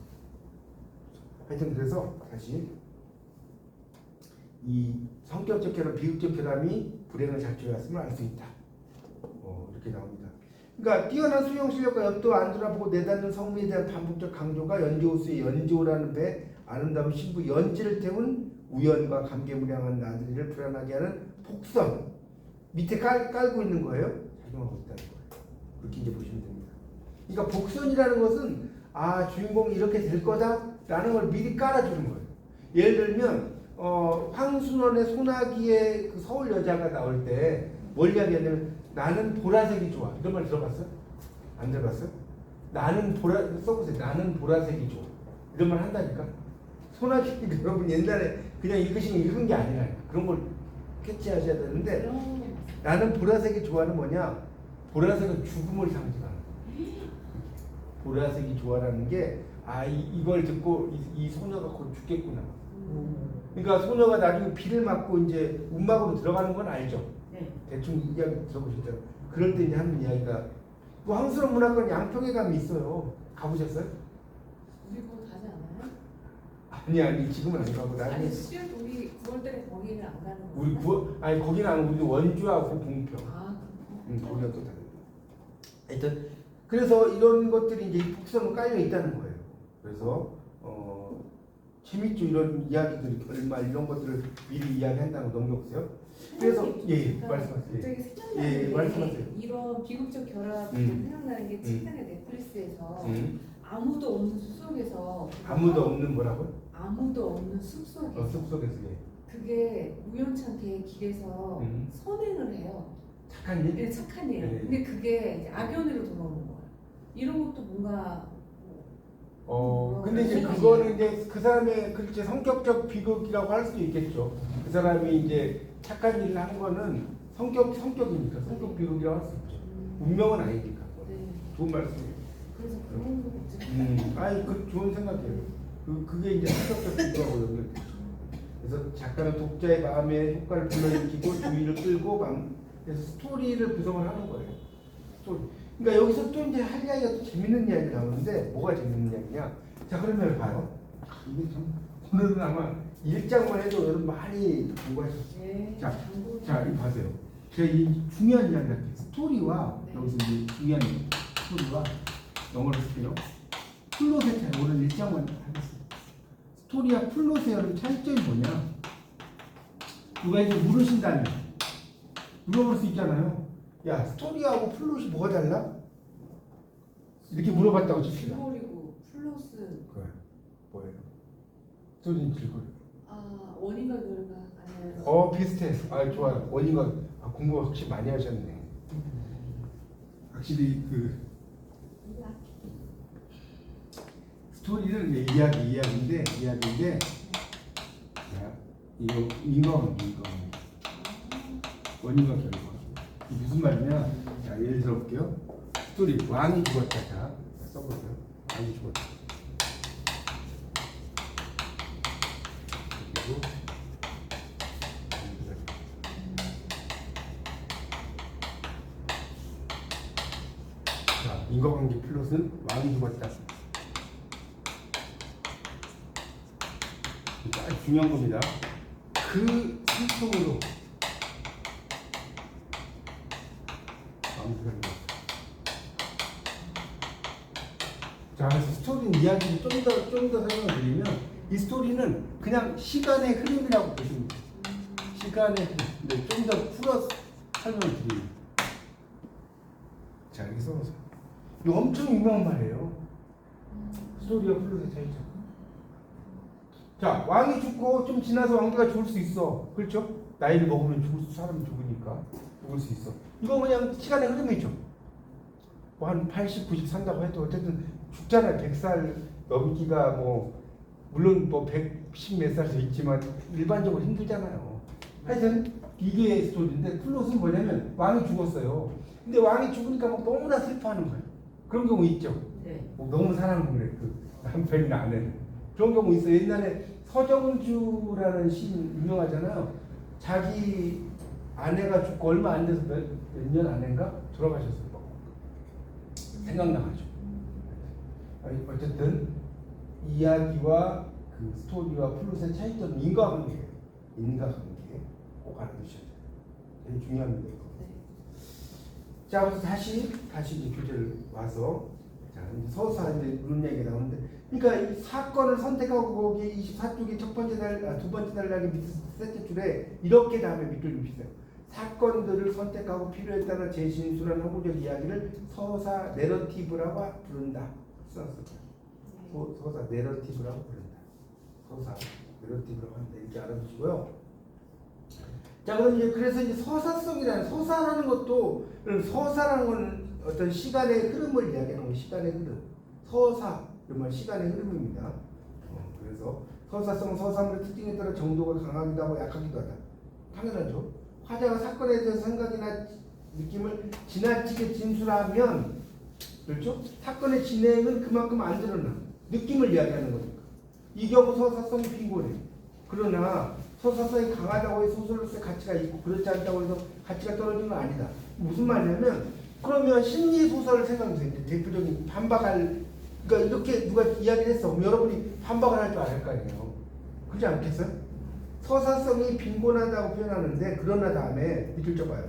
하여튼 그래서 다시 이 성격적 혈압, 비극적 혈압이 불행을 자초해왔음을 알 수 있다. 이렇게 나옵니다. 그러니까 뛰어난 수영 실력과 옆도 안 돌아보고 내닫는 성미에 대한 반복적 강조가 연지호수의 연지호라는 배 아름다운 신부 연지를 태운 우연과 감개무량한 나들이를 불안하게 하는 폭선 밑에 깔고 있는 거예요. 작용하고 있다는 거예요. 그렇게 이제 보시면 됩니다. 그러니까 복선이라는 것은 주인공이 이렇게 될 거다라는 걸 미리 깔아주는 거예요. 예를 들면 황순원의 소나기의 그 서울 여자가 나올 때 뭘 이야기하냐면 나는 보라색이 좋아. 이런 말 들어봤어요? 안 들어봤어요? 나는 써보세요. 나는 보라색이 좋아. 이런 말 한다니까. 소나기 여러분 옛날에 그냥 읽으시면 읽은 게 아니라 그런 걸 캐치하셔야 되는데, 나는 보라색이 좋아는 뭐냐? 보라색은 죽음을 상징하는 거예요. 보라색이 좋아라는 게 이걸 듣고 이 소녀가 곧 죽겠구나. 그러니까 소녀가 나중에 비를 맞고 이제 움막으로 들어가는 건 알죠? 네. 대충 이야기 들어보셨죠? 그럴 때 이제 하는 이야기가, 그 황수원 문학관 양평에 가면 있어요. 가보셨어요? 우리 그거 가지 않아요? 아니 지금은 안 가고 나중에 아니 수연 우리 9월달에 거기는 안 가는 거. 우리 거기는 안, 우리 원주하고 봉평. 거기가 또 다르고. 하여튼 그래서 이런 것들이 이제 이 북선으로 깔려 있다는 거예요. 그래서 재밌죠. 이런 이야기들, 결말 이런 것들을 미리 이야기한다는 거 넘겨보세요. 그래서 말씀하세요. 갑자기 생각나는 게 말씀하세요. 이런 비극적 결합이 생각나는 게 최근에 넷플릭스에서 아무도 없는 숲속에서 아무도 없는 뭐라고요? 아무도 없는 숲속에서 숲속에서 그게 우연찮게 길에서 선행을 해요. 착한 일? 네, 착한 일. 네. 근데 그게 이제 악연으로 돌아오는 거예요. 이런 것도 뭔가 근데 이제 그거는 이제 그 사람의 그렇게 성격적 비극이라고 할 수도 있겠죠. 그 사람이 이제 착한 일을 한 거는 성격이니까 성격 비극이라고 할 수 있죠. 운명은 아니니까. 네. 좋은 말씀이에요. 그래서 그런 거 그 좋은 생각이에요. 그게 이제 성격적 비극하고 연결되죠. 그래서 작가는 독자의 마음에 효과를 불러일으키고 주의를 끌고 그래서 스토리를 구성을 하는 거예요. 스토리. 그러니까 여기서 또 이제 할 이야기가 또 재밌는 이야기 나오는데, 뭐가 재밌는 이야기냐? 자, 그러면 봐요. 이게 좀 오늘은 아마 1장만 해도 여러분 많이 공부하셨어요. 네. 자, 이거 봐세요. 제가 이 중요한 이야기 할게요. 스토리와 네. 여기서 이제 중요한 스토리와 영어로 쓸게요. 플롯의 차이. 오늘 1장만 하겠습니다. 스토리와 플롯의 여러분 차이점이 뭐냐? 누가 이제 물으신다면 물어볼 수 있잖아요. 야, 스토리하고 플롯이 뭐가 달라? 이렇게 물어봤다고 칩시다. 줄거리고 플러스 그래. 뭐예요? 스토리는 줄거리. 원인과 결과 아니면 비슷해. 좋아요. 원인과 공부 확실히 많이 하셨네. 확실히 그 스토리는 이야기인데 이거 원인과 결과. 이게 무슨 말이냐? 자, 예를 들어볼게요. 스토리 왕이 죽었다. 자, 써보세요. 왕이 죽었다. 그리고 자, 인과관계 플롯은 왕이 죽었다. 이게 아주 중요한 겁니다. 그 상통으로 자, 그래서 스토리는 이야기를 좀 더 설명을 드리면 이 스토리는 그냥 시간의 흐름이라고 보시면 돼요. 시간의 흐름. 근데 좀 더 풀어서 설명을 드립니다. 자, 여기 써보세요. 이거 엄청 유명한 말이에요. 스토리와 플롯의 차이점. 자, 왕이 죽고 좀 지나서 왕비가 죽을 수 있어. 그렇죠? 나이를 먹으면 사람이 죽으니까 죽을 수 있어. 이거 그냥 시간의 흐름이죠. 뭐 한 80, 90 산다고 해도 어쨌든 죽잖아요. 100살 넘기가 물론 110 몇 살도 있지만 일반적으로 힘들잖아요. 하여튼 이게 스토리인데 플롯은 뭐냐면 왕이 죽었어요. 근데 왕이 죽으니까 너무나 슬퍼하는 거예요. 그런 경우 있죠. 네. 너무 사랑을 해. 그 남편이나 아내는. 그런 경우 있어요. 옛날에 서정주라는 시인 유명하잖아요. 자기 아내가 죽고 얼마 안 돼서 몇 년 아내인가 돌아가셨어요. 생각나가지고. 어쨌든 이야기와 그 스토리와 플롯의 차이점은 인과관계예요. 인과관계 꼭 알아두셔야 돼요. 되게 중요합니다. 이거. 자, 그래서 다시 이제 교재를 와서 자, 이제 서사 이제 그런 얘기가 나오는데, 그러니까 이 사건을 선택하고 거기 24쪽의 두 번째 단락의 밑에 셋째 줄에 이렇게 다음에 밑줄 좀 피세요. 사건들을 선택하고 필요에 따라 재신술한 허구적 이야기를 서사 내러티브라고 부른다. 써서 서사 내러티브라고 부른다. 서사 내러티브라고 한다. 이렇게 알아두시고요. 자, 그럼 이제 그래서 이제 서사라는 것도, 서사라는 건 어떤 시간의 흐름을 이야기하는 거예요. 시간의 흐름. 서사 정말 시간의 흐름입니다. 그래서 서사성은 서사물의 특징에 따라 정도가 강하기도 하고 약하기도 하다. 당연하죠. 화자가 사건에 대해서 생각이나 느낌을 지나치게 진술하면, 그렇죠? 사건의 진행은 그만큼 안 드러나. 느낌을 이야기하는 거니까. 이 경우 서사성이 빈곤해. 그러나 서사성이 강하다고 해서 소설로서의 가치가 있고 그렇지 않다고 해서 가치가 떨어지는 건 아니다. 무슨 말이냐면, 그러면 심리소설을 생각해보세요. 대표적인 반박할, 그러니까 이렇게 누가 이야기를 했어. 그럼 여러분이 반박을 할 줄 알 거 아니에요. 그렇지 않겠어요? 서사성이 빈곤하다고 표현하는데, 그러나 다음에 밑줄 쳐봐요.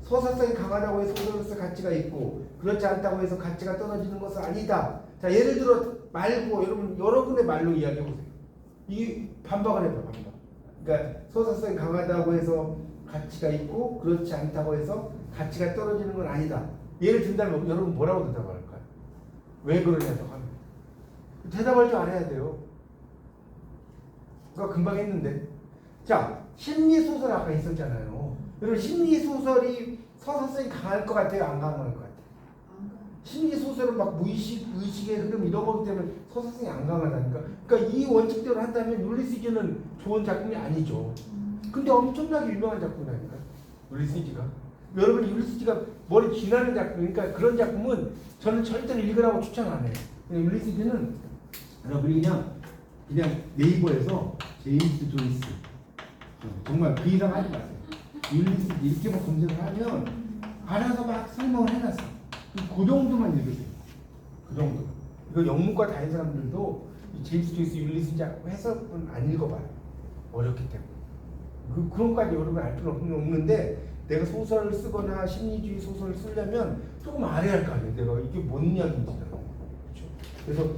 서사성이 강하다고 해서 소설로서의 가치가 있고 그렇지 않다고 해서 가치가 떨어지는 것은 아니다. 자, 예를 들어 말고 여러분의 말로 이야기해보세요. 이 반박을 해봐요. 반박. 그러니까 서사성이 강하다고 해서 가치가 있고 그렇지 않다고 해서 가치가 떨어지는 건 아니다. 예를 든다면 여러분 뭐라고 대답할까요? 왜 그러냐고 하면 대답할 줄 알아야 돼요. 그거 금방 했는데. 자, 심리소설 아까 있었잖아요. 여러분 심리소설이 서사성이 강할 것 같아요? 안 강할 것 같아요? 심리소설은 막 의식의 흐름 이런 거기 때문에 서사성이 안 강하다니까. 그러니까 이 원칙대로 한다면 율리시즈는 좋은 작품이 아니죠. 근데 엄청나게 유명한 작품이라니까. 율리시즈가. 여러분 율리시즈가 머리 쥐나는 작품, 그러니까 그런 작품은 저는 절대로 읽으라고 추천 안 해요. 율리시즈는 여러분이 그냥 네이버에서 제임스 조이스 정말 그 이상 하지 마세요. 율리시즈 이렇게만 검색을 하면 알아서 막 설명을 해놨어. 그 정도만 읽으세요. 그 정도. 이거 영문과 다닌 사람들도 이 제임스 조이스 율리시즈 해석은 안 읽어봐요. 어렵기 때문에. 그런 것까지 여러분 알 필요는 없는데, 내가 소설을 쓰거나 심리주의 소설을 쓰려면 조금 알아야 할 거 아니에요. 내가 이게 뭔 이야기인지. 그래서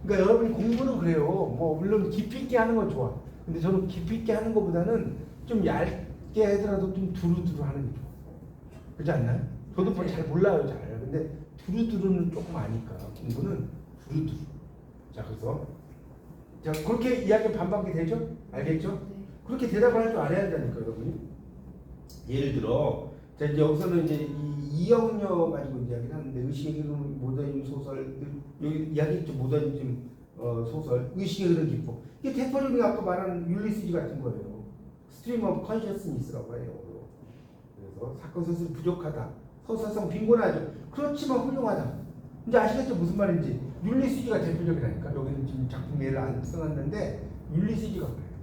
그러니까 여러분이 공부는 그래요. 뭐 물론 깊이 있게 하는 건 좋아. 근데 저는 깊이 있게 하는 것보다는 좀 얇게 하더라도 좀 두루두루 하는 게 좋아. 그렇지 않나요? 저도 뭐 잘 몰라요, 잘. 근데 두루두루는 조금 아니까 공부는 두루두루. 자, 그래서 자 그렇게 이야기 반박이 되죠? 알겠죠? 네. 그렇게 대답을 할 줄 알아야 한다니까 여러분이. 예를 들어, 자 이제 여기서는 이제 이 이영녀 가지고 이야기를 하는데 의식의 흐름 모더니즘 소설 여기 이야기 있죠 모더니즘 소설 의식의 흐름 기법 이게 대표적인 아까 말한 율리시즈 같은 거예요. 스트림 오브 컨셔스니스라고 해요. 그래서 사건 소설이 부족하다. 소설성 빈곤하죠. 그렇지만 훌륭하다. 이제 아시겠죠 무슨 말인지. 율리시즈가 대표적이라니까. 여기는 지금 작품 예를 안 써놨는데 율리시즈가 그래요.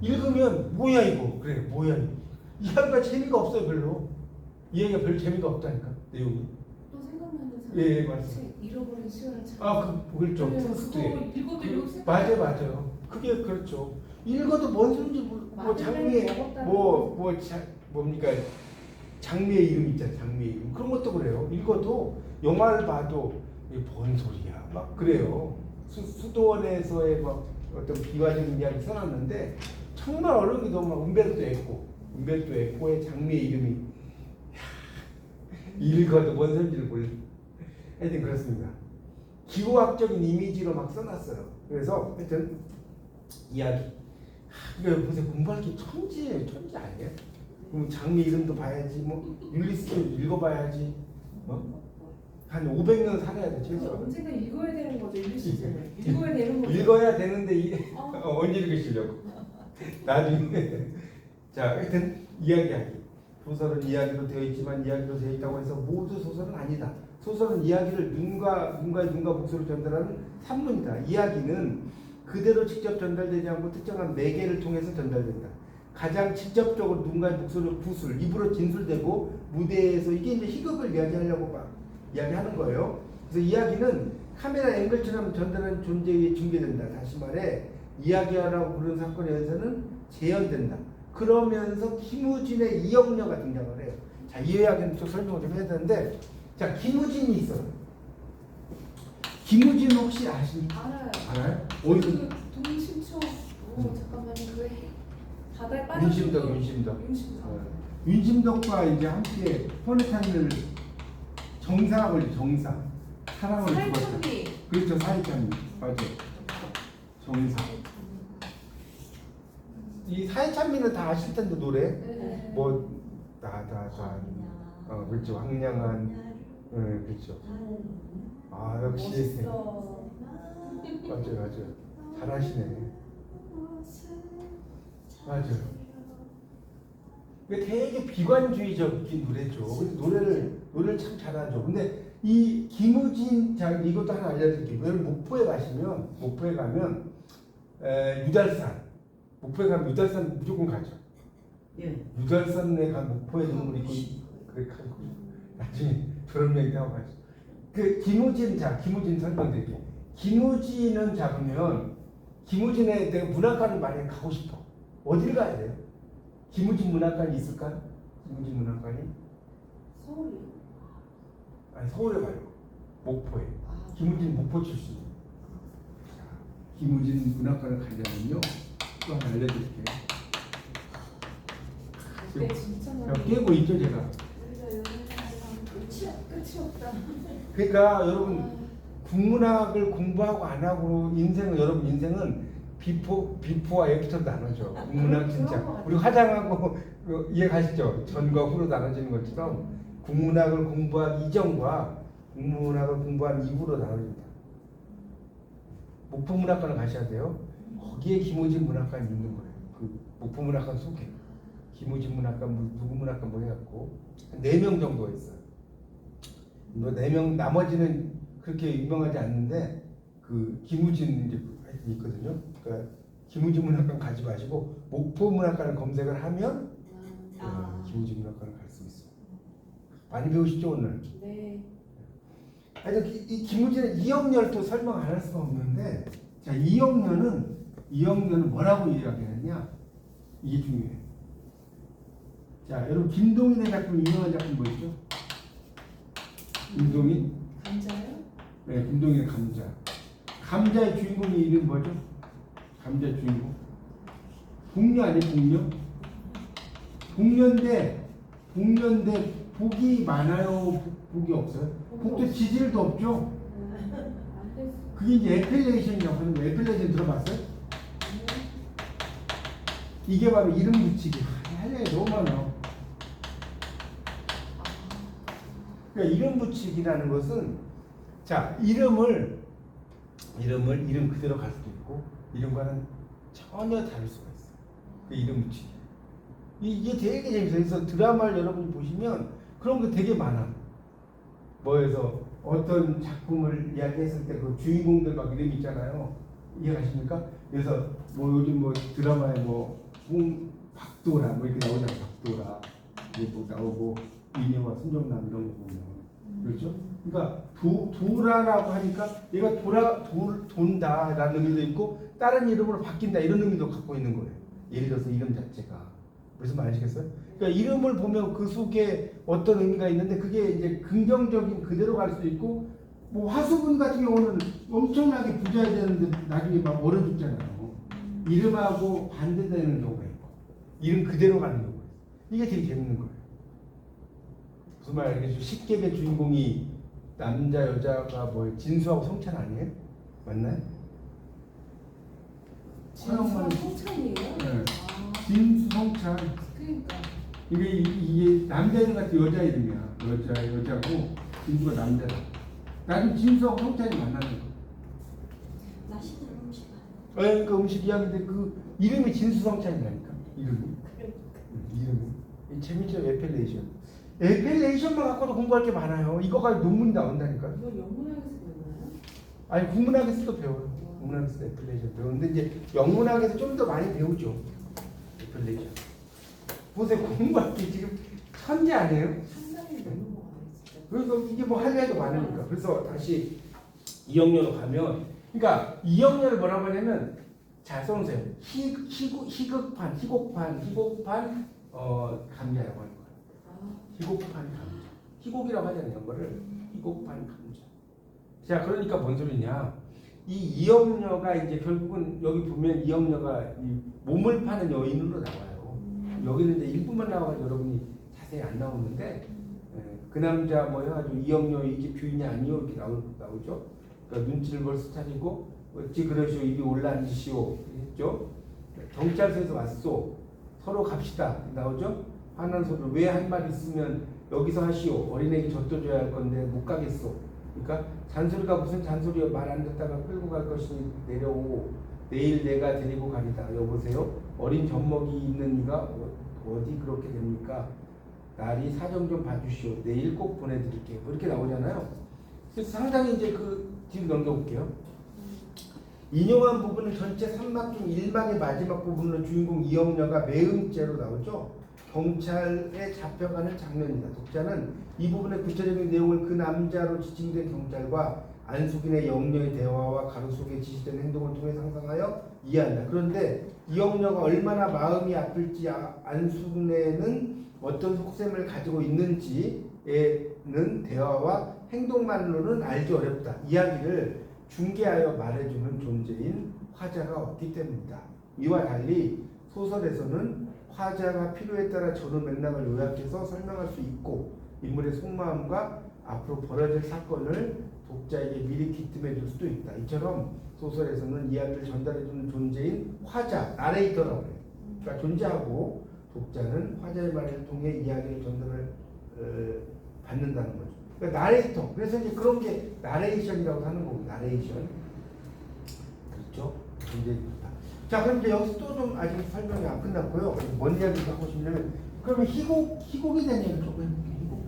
읽으면 뭐야 이거 그래 뭐야 이거 이야기가 재미가 없어요 별로. 이야기가 별 재미가 없다니까 내용이. 또 생각나는 사람. 예, 맞습니다. 책 잃어버린 시간을 찾아. 그렇죠. 네, 프루스트에. 그거 읽어도 읽고 생각. 맞아요. 그게 그렇죠. 읽어도 뭔 소리인지 뭐 장미의 뭡니까 장미의 이름 있잖아요. 장미의 이름 그런 것도 그래요. 읽어도 영화를 봐도 이게 뭔 소리야 막 그래요. 수도원에서의 막 어떤 비화적인 이야기 써놨는데 정말 어려운 게 너무 막 움베르토 에코의 장미의 이름이 읽어도 뭔 소리인지를 몰라. 하여튼 그렇습니다. 기호학적인 이미지로 막 써놨어요. 그래서 하여튼 이야기. 이거 보세요. 공부할 게 천지예요. 천지 아니에요? 그럼 장미 이름도 봐야지. 뭐 율리스도 읽어봐야지. 한 500년 살아야 돼. 그래서 최소. 언젠가 읽어야 되는 거죠 율리시즈를. 읽어야 되는 거죠. 읽어야 되는데 언제 읽으시려고? 나중에. 자, 하여튼 이야기하기. 소설은 이야기로 되어 있지만 이야기로 되어 있다고 해서 모두 소설은 아니다. 소설은 이야기를 눈과 목소리로 전달하는 산문이다. 이야기는 그대로 직접 전달되지 않고 특정한 매개를 통해서 전달된다. 가장 직접적으로 눈과 목소리로 구술, 입으로 진술되고 무대에서 이게 이제 희극을 이야기하려고 막 이야기하는 거예요. 그래서 이야기는 카메라 앵글처럼 전달하는 존재에 중계된다. 다시 말해 이야기하라고 부르는 사건에 의해서는 재현된다. 그러면서 김우진의 이영녀가 등장을 해요. 자, 이 이야기는 또 설명을 좀 해야 되는데 자, 김우진이 있어요. 김우진 혹시 아십니까? 알아요. 어디서? 그 동심초. 잠깐만요. 그 바다에 빠져. 윤심덕. 윤심덕. 윤심덕과 이제 함께 포네타임을 정사하고 정사 사랑을 죽었다. 사이천리. 그렇죠, 사이찬미 맞아. 정사. 이 사이찬미는 다 아실 텐데 노래. 네. 뭐 그렇죠, 황량한. 그렇죠. 아 역시. 멋있어. 맞아요. 잘하시네. 맞아요. 이게 되게 비관주의적인 노래죠. 근데 노래를 참 잘하죠. 근데 이 김우진 자 이것도 하나 알려드릴게요. 여러분 목포에 가면 유달산 목포에 가면 유달산 무조건 가죠. 예. 유달산에 가 목포에 눈물 있고 그래 가고 나중에 졸업여행 타고 가죠. 그 김우진 설명드릴게요. 김우진은 잡으면 김우진에 내가 문학관을 만약에 가고 싶어. 어디를 가야 돼요? 김우진 문학관이 있을까요? 김우진 문학관이? 서울이. 아니 서울에 가요. 목포에. 아, 김우진 목포 출신. 김우진 문학관을 가려면요. 또 하나 알려드릴게요. 그때 진짜 야, 많이. 깨고 있죠 제가. 우리가 연애하면 끝이 없다. 그러니까 여러분 국문학을 공부하고 안 하고 여러분 인생은 비포와 애프터 나눠져. 국문학 진짜 우리 화장하고 이해 가시죠? 전과 후로 나눠지는 것처럼 국문학을 공부한 이전과 국문학을 공부한 이후로 나눠집니다. 목포문학관을 가셔야 돼요. 거기에 김우진 문학관이 있는 거예요. 그 목포문학관 속에 김우진 문학관 누구 문학관 뭐 해갖고 4명 정도 있어요. 뭐 4명 나머지는 그렇게 유명하지 않는데 그 김우진 이제 있거든요. 그러니까 김우진 문학관 가지 마시고 목포 문학관을 검색을 하면 김우진 문학관을 갈 수 있어요. 많이 배우시죠 오늘? 네. 하여튼 이 김우진의 이영렬 또 설명 안 할 수가 없는데 자 이영렬은 뭐라고 이야기했냐? 이게 중요해요. 자 여러분 김동인의 작품 유명한 작품 뭐 있죠? 김동인? 감자요? 네, 김동희는 감자. 감자의 주인공이 이름 뭐죠? 감자의 주인공. 복녀 아니에요? 복녀? 복녀인데 복이 많아요? 복이 없어요? 복도 지질도 없죠? 안 됐어. 그게 이제 에필레이션이라고 하는 거예요. 에필레이션 들어봤어요? 이게 바로 이름 붙이기. 할 얘기 너무 많아. 그러니까 이름 붙이기라는 것은 자 이름을 이름 그대로 갈 수도 있고 이름과는 전혀 다를 수가 있어. 그 이름 붙이기. 이게 되게 재밌어요. 그래서 드라마를 여러분이 보시면 그런 거 되게 많아. 뭐에서 어떤 작품을 이야기했을 때 그 주인공들 막 이름 있잖아요. 이해가십니까? 그래서 뭐 요즘 뭐 드라마에 뭐 박도라 뭐 이렇게 나오잖아요. 박도라 이게 뭐 나오고 이녀와 순정남 이런 거 보면 그렇죠? 그러니까 도라라고 하니까 얘가 돈다라는 의미도 있고 다른 이름으로 바뀐다 이런 의미도 갖고 있는 거예요. 예를 들어서 이름 자체가 무슨 말 아시겠어요? 그러니까 이름을 보면 그 속에 어떤 의미가 있는데 그게 이제 긍정적인 그대로 갈 수도 있고 뭐 화수분 같은 경우는 엄청나게 부자야 되는데 나중에 막 얼어 죽잖아요. 이름하고 반대되는 경우가 있고 이름 그대로 가는 경우가 있어요. 이게 되게 재밌는 거예요. 무슨 말 알겠죠? 식객의 주인공이 남자 여자가 뭐 진수하고 성찬 아니에요? 맞나요? 성찬이에요? 네. 아, 진수 성찬 그러니까. 이게 남자 이름 같은 여자 이름이야. 여자고 진수가 남자다. 나중에 진수하고 성찬이 만나는 거. 맛있는 음식 그러니까 음식 이야기인데 그 이름이 진수 성찬이라니까. 이름이. 재밌죠? 에펠레이션만 갖고도 공부할 게 많아요. 이거가 논문이 나온다니까. 이거 영문학에서 배우나요? 아니 국문학에서도 배워요. 국문학에서 에펠레이션 배우는데 이제 영문학에서 좀 더 많이 배우죠. 에펠레이션. 보세요. 공부할 게 지금 천재 아니에요? 상당히 넘는 거 같아요, 진짜. 그래서 이게 뭐 할 얘기가 많으니까. 그래서 다시 이영녀로 가면, 그러니까 이영녀를 뭐라고 하냐면, 잘 써놓으세요. 희곡판 감자라고 하는 거예요. 희곡판 감자. 희곡이라고 하잖아요. 이런 거를 희곡판 감자. 자, 그러니까 뭔 소리냐? 이 이영녀가 이제 결국은 여기 보면 이영녀가 이 몸을 파는 여인으로 나와요. 여기는 이제 일부만 나와가지고 여러분이 자세히 안 나오는데 그 남자 뭐 해가지고 이영녀 이게 뷰이냐 아니요 이렇게 나오죠. 그러니까 눈치를 벌써 차리고 어찌 그러시오 입이 올라앉으시오 했죠. 경찰서에서 왔소 서로 갑시다 나오죠. 화난 소리 왜 할 말 있으면 여기서 하시오 어린애기 젖도줘야 할 건데 못 가겠소. 그러니까 잔소리가 무슨 잔소리요 말 안 듣다가 끌고 갈 것이니 내려오고 내일 내가 데리고 가리다. 여보세요 어린 젖먹이 있는 이가 어디 그렇게 됩니까? 날이 사정 좀 봐주시오. 내일 꼭 보내드릴게요. 이렇게 나오잖아요. 그래서 상당히 이제 그 뒤로 넘겨볼게요. 인용한 부분은 전체 3막 중 1막의 마지막 부분으로 주인공 이영녀가 매음죄로 나오죠. 경찰에 잡혀가는 장면이다. 독자는 이 부분의 구체적인 내용을 그 남자로 지칭된 경찰과 안숙인의 영녀의 대화와 가로 속에 지시된 행동을 통해 상상하여 이해한다. 그런데 이영녀가 얼마나 마음이 아플지 안숙인에는 어떤 속셈을 가지고 있는지에는 대화와 행동만으로는 알기 어렵다. 이야기를 중개하여 말해주는 존재인 화자가 없기 때문이다. 이와 달리 소설에서는 화자가 필요에 따라 전후 맥락을 요약해서 설명할 수 있고 인물의 속마음과 앞으로 벌어질 사건을 독자에게 미리 기뜸해 줄 수도 있다. 이처럼 소설에서는 이야기를 전달해주는 존재인 화자, 나레이터라고 해요. 그러니까 존재하고 독자는 화자의 말을 통해 이야기를 전달을 받는다는 거죠. 그러니까 나레이터. 그래서 이제 그런 게 나레이션이라고 하는 거고, 나레이션. 그렇죠? 존재입니다. 자, 그럼 이제 여기서 또 좀 아직 설명이 안 끝났고요. 뭔 이야기를 하고 싶냐면, 그러면 희곡에 대한 얘기를 조금 해볼게요. 희곡.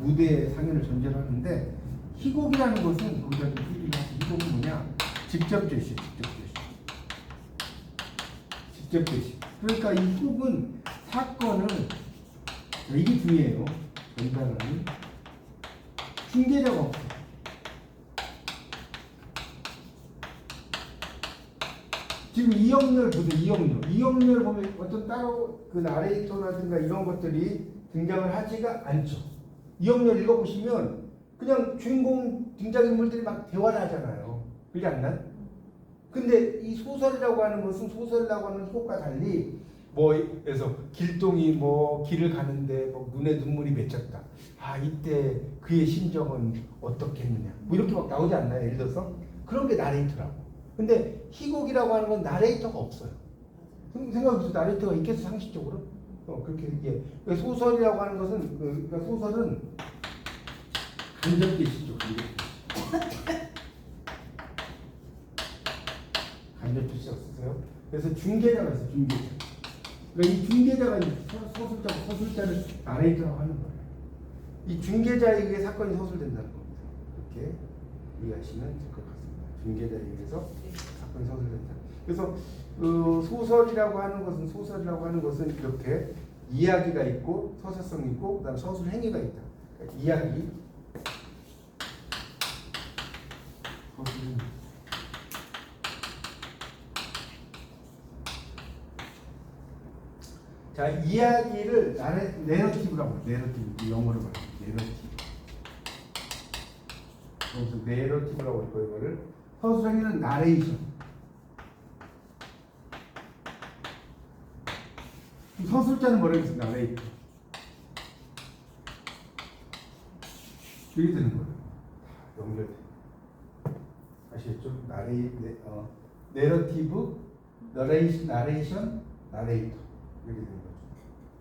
무대의 상연을 전제로 하는데, 희곡이라는 것은 우리가 희곡은 뭐냐? 직접 제시. 그러니까 이 곡은 사건을 이게 중요해요. 전달하는 중개자가 없어. 지금 이영렬 보세요. 이영렬 보면 어떤 따로 그 나레이터라든가 이런 것들이 등장을 하지가 않죠. 이영렬 읽어보시면 그냥 주인공 등장인물들이 막 대화를 하잖아요. 그렇지 않나? 근데 이 소설이라고 하는 것은 소설이라고 하는 속과 달리 뭐에서 길동이 뭐 길을 가는데 뭐 눈에 눈물이 맺혔다. 아 이때 그의 심정은 어떻겠느냐. 뭐 이렇게 막 나오지 않나요? 예를 들어서 그런 게 나레이터라고. 근데 희곡이라고 하는 건 나레이터가 없어요. 생각해보세요. 나레이터가 있겠어 상식적으로? 그렇게 이게 소설이라고 하는 것은 그러니까 소설은 간접계시죠. 간접계시 없으세요? 그래서 중개자가 있어요. 중개자. 그러니까 이 중개자가 서술자를 나레이터라고 하는 거예요. 이 중개자에게 사건이 서술된다는 겁니다. 이렇게 이해하시면 될 것 같습니다. 중개자에게서 사건이 서술된다. 그래서 소설이라고 하는 것은 이렇게 이야기가 있고 서사성이 있고 그다음 서술 행위가 있다. 그러니까 이야기, 서술 행위. 자, 이야기를 내러티브라고 해요. 내러티브. 영어로 말해요. 내러티브. 그래서 내러티브라고 할 거예요. 이거를. 서술 행위는 나레이션. 서술자는 뭐라고 했습니까? 나레이터. 이렇게 되는 거예요. 연결돼. 아시겠죠? 내러티브, 나레이션, 나레이터. 이렇게 되는 거죠.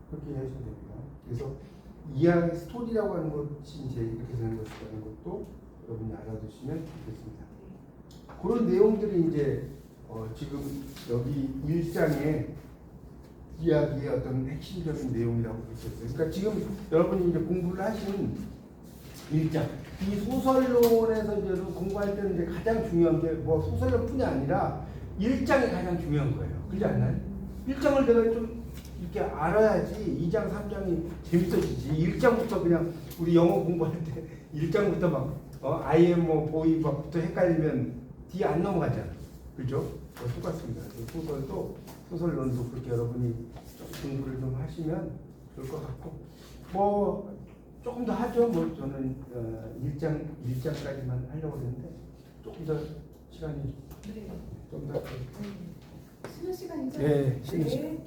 그렇게 이해하시면 됩니다. 그래서 이야기 스토리라고 하는 것이 이제 이렇게 되는 것이라는 것도 여러분이 알아두시면 좋겠습니다. 그런 내용들이 이제 지금 여기 1장에 이야기의 어떤 핵심적인 내용이라고 볼 수 있어요. 그러니까 지금 여러분이 이제 공부를 하신 1장 이 소설론에서 이제 공부할 때는 이제 가장 중요한 게 뭐 소설론뿐이 아니라 1장이 가장 중요한 거예요. 그렇지 않나요? 1장을 내가 좀 이렇게 알아야지 2장, 3장이 재밌어지지. 1장부터 그냥 우리 영어 공부할 때 1장부터 막 I am 뭐 boy 막부터 헷갈리면 뒤에 안 넘어가잖아. 그죠? 똑같습니다. 소설론도 그렇게 여러분이 좀 공부를 좀 하시면 좋을 것 같고 뭐 조금 더 하죠. 뭐 저는 1장까지만 하려고 했는데 조금 더 시간이 좀 더 쉬는 시간이죠? 네, 쉬는 네. 시간.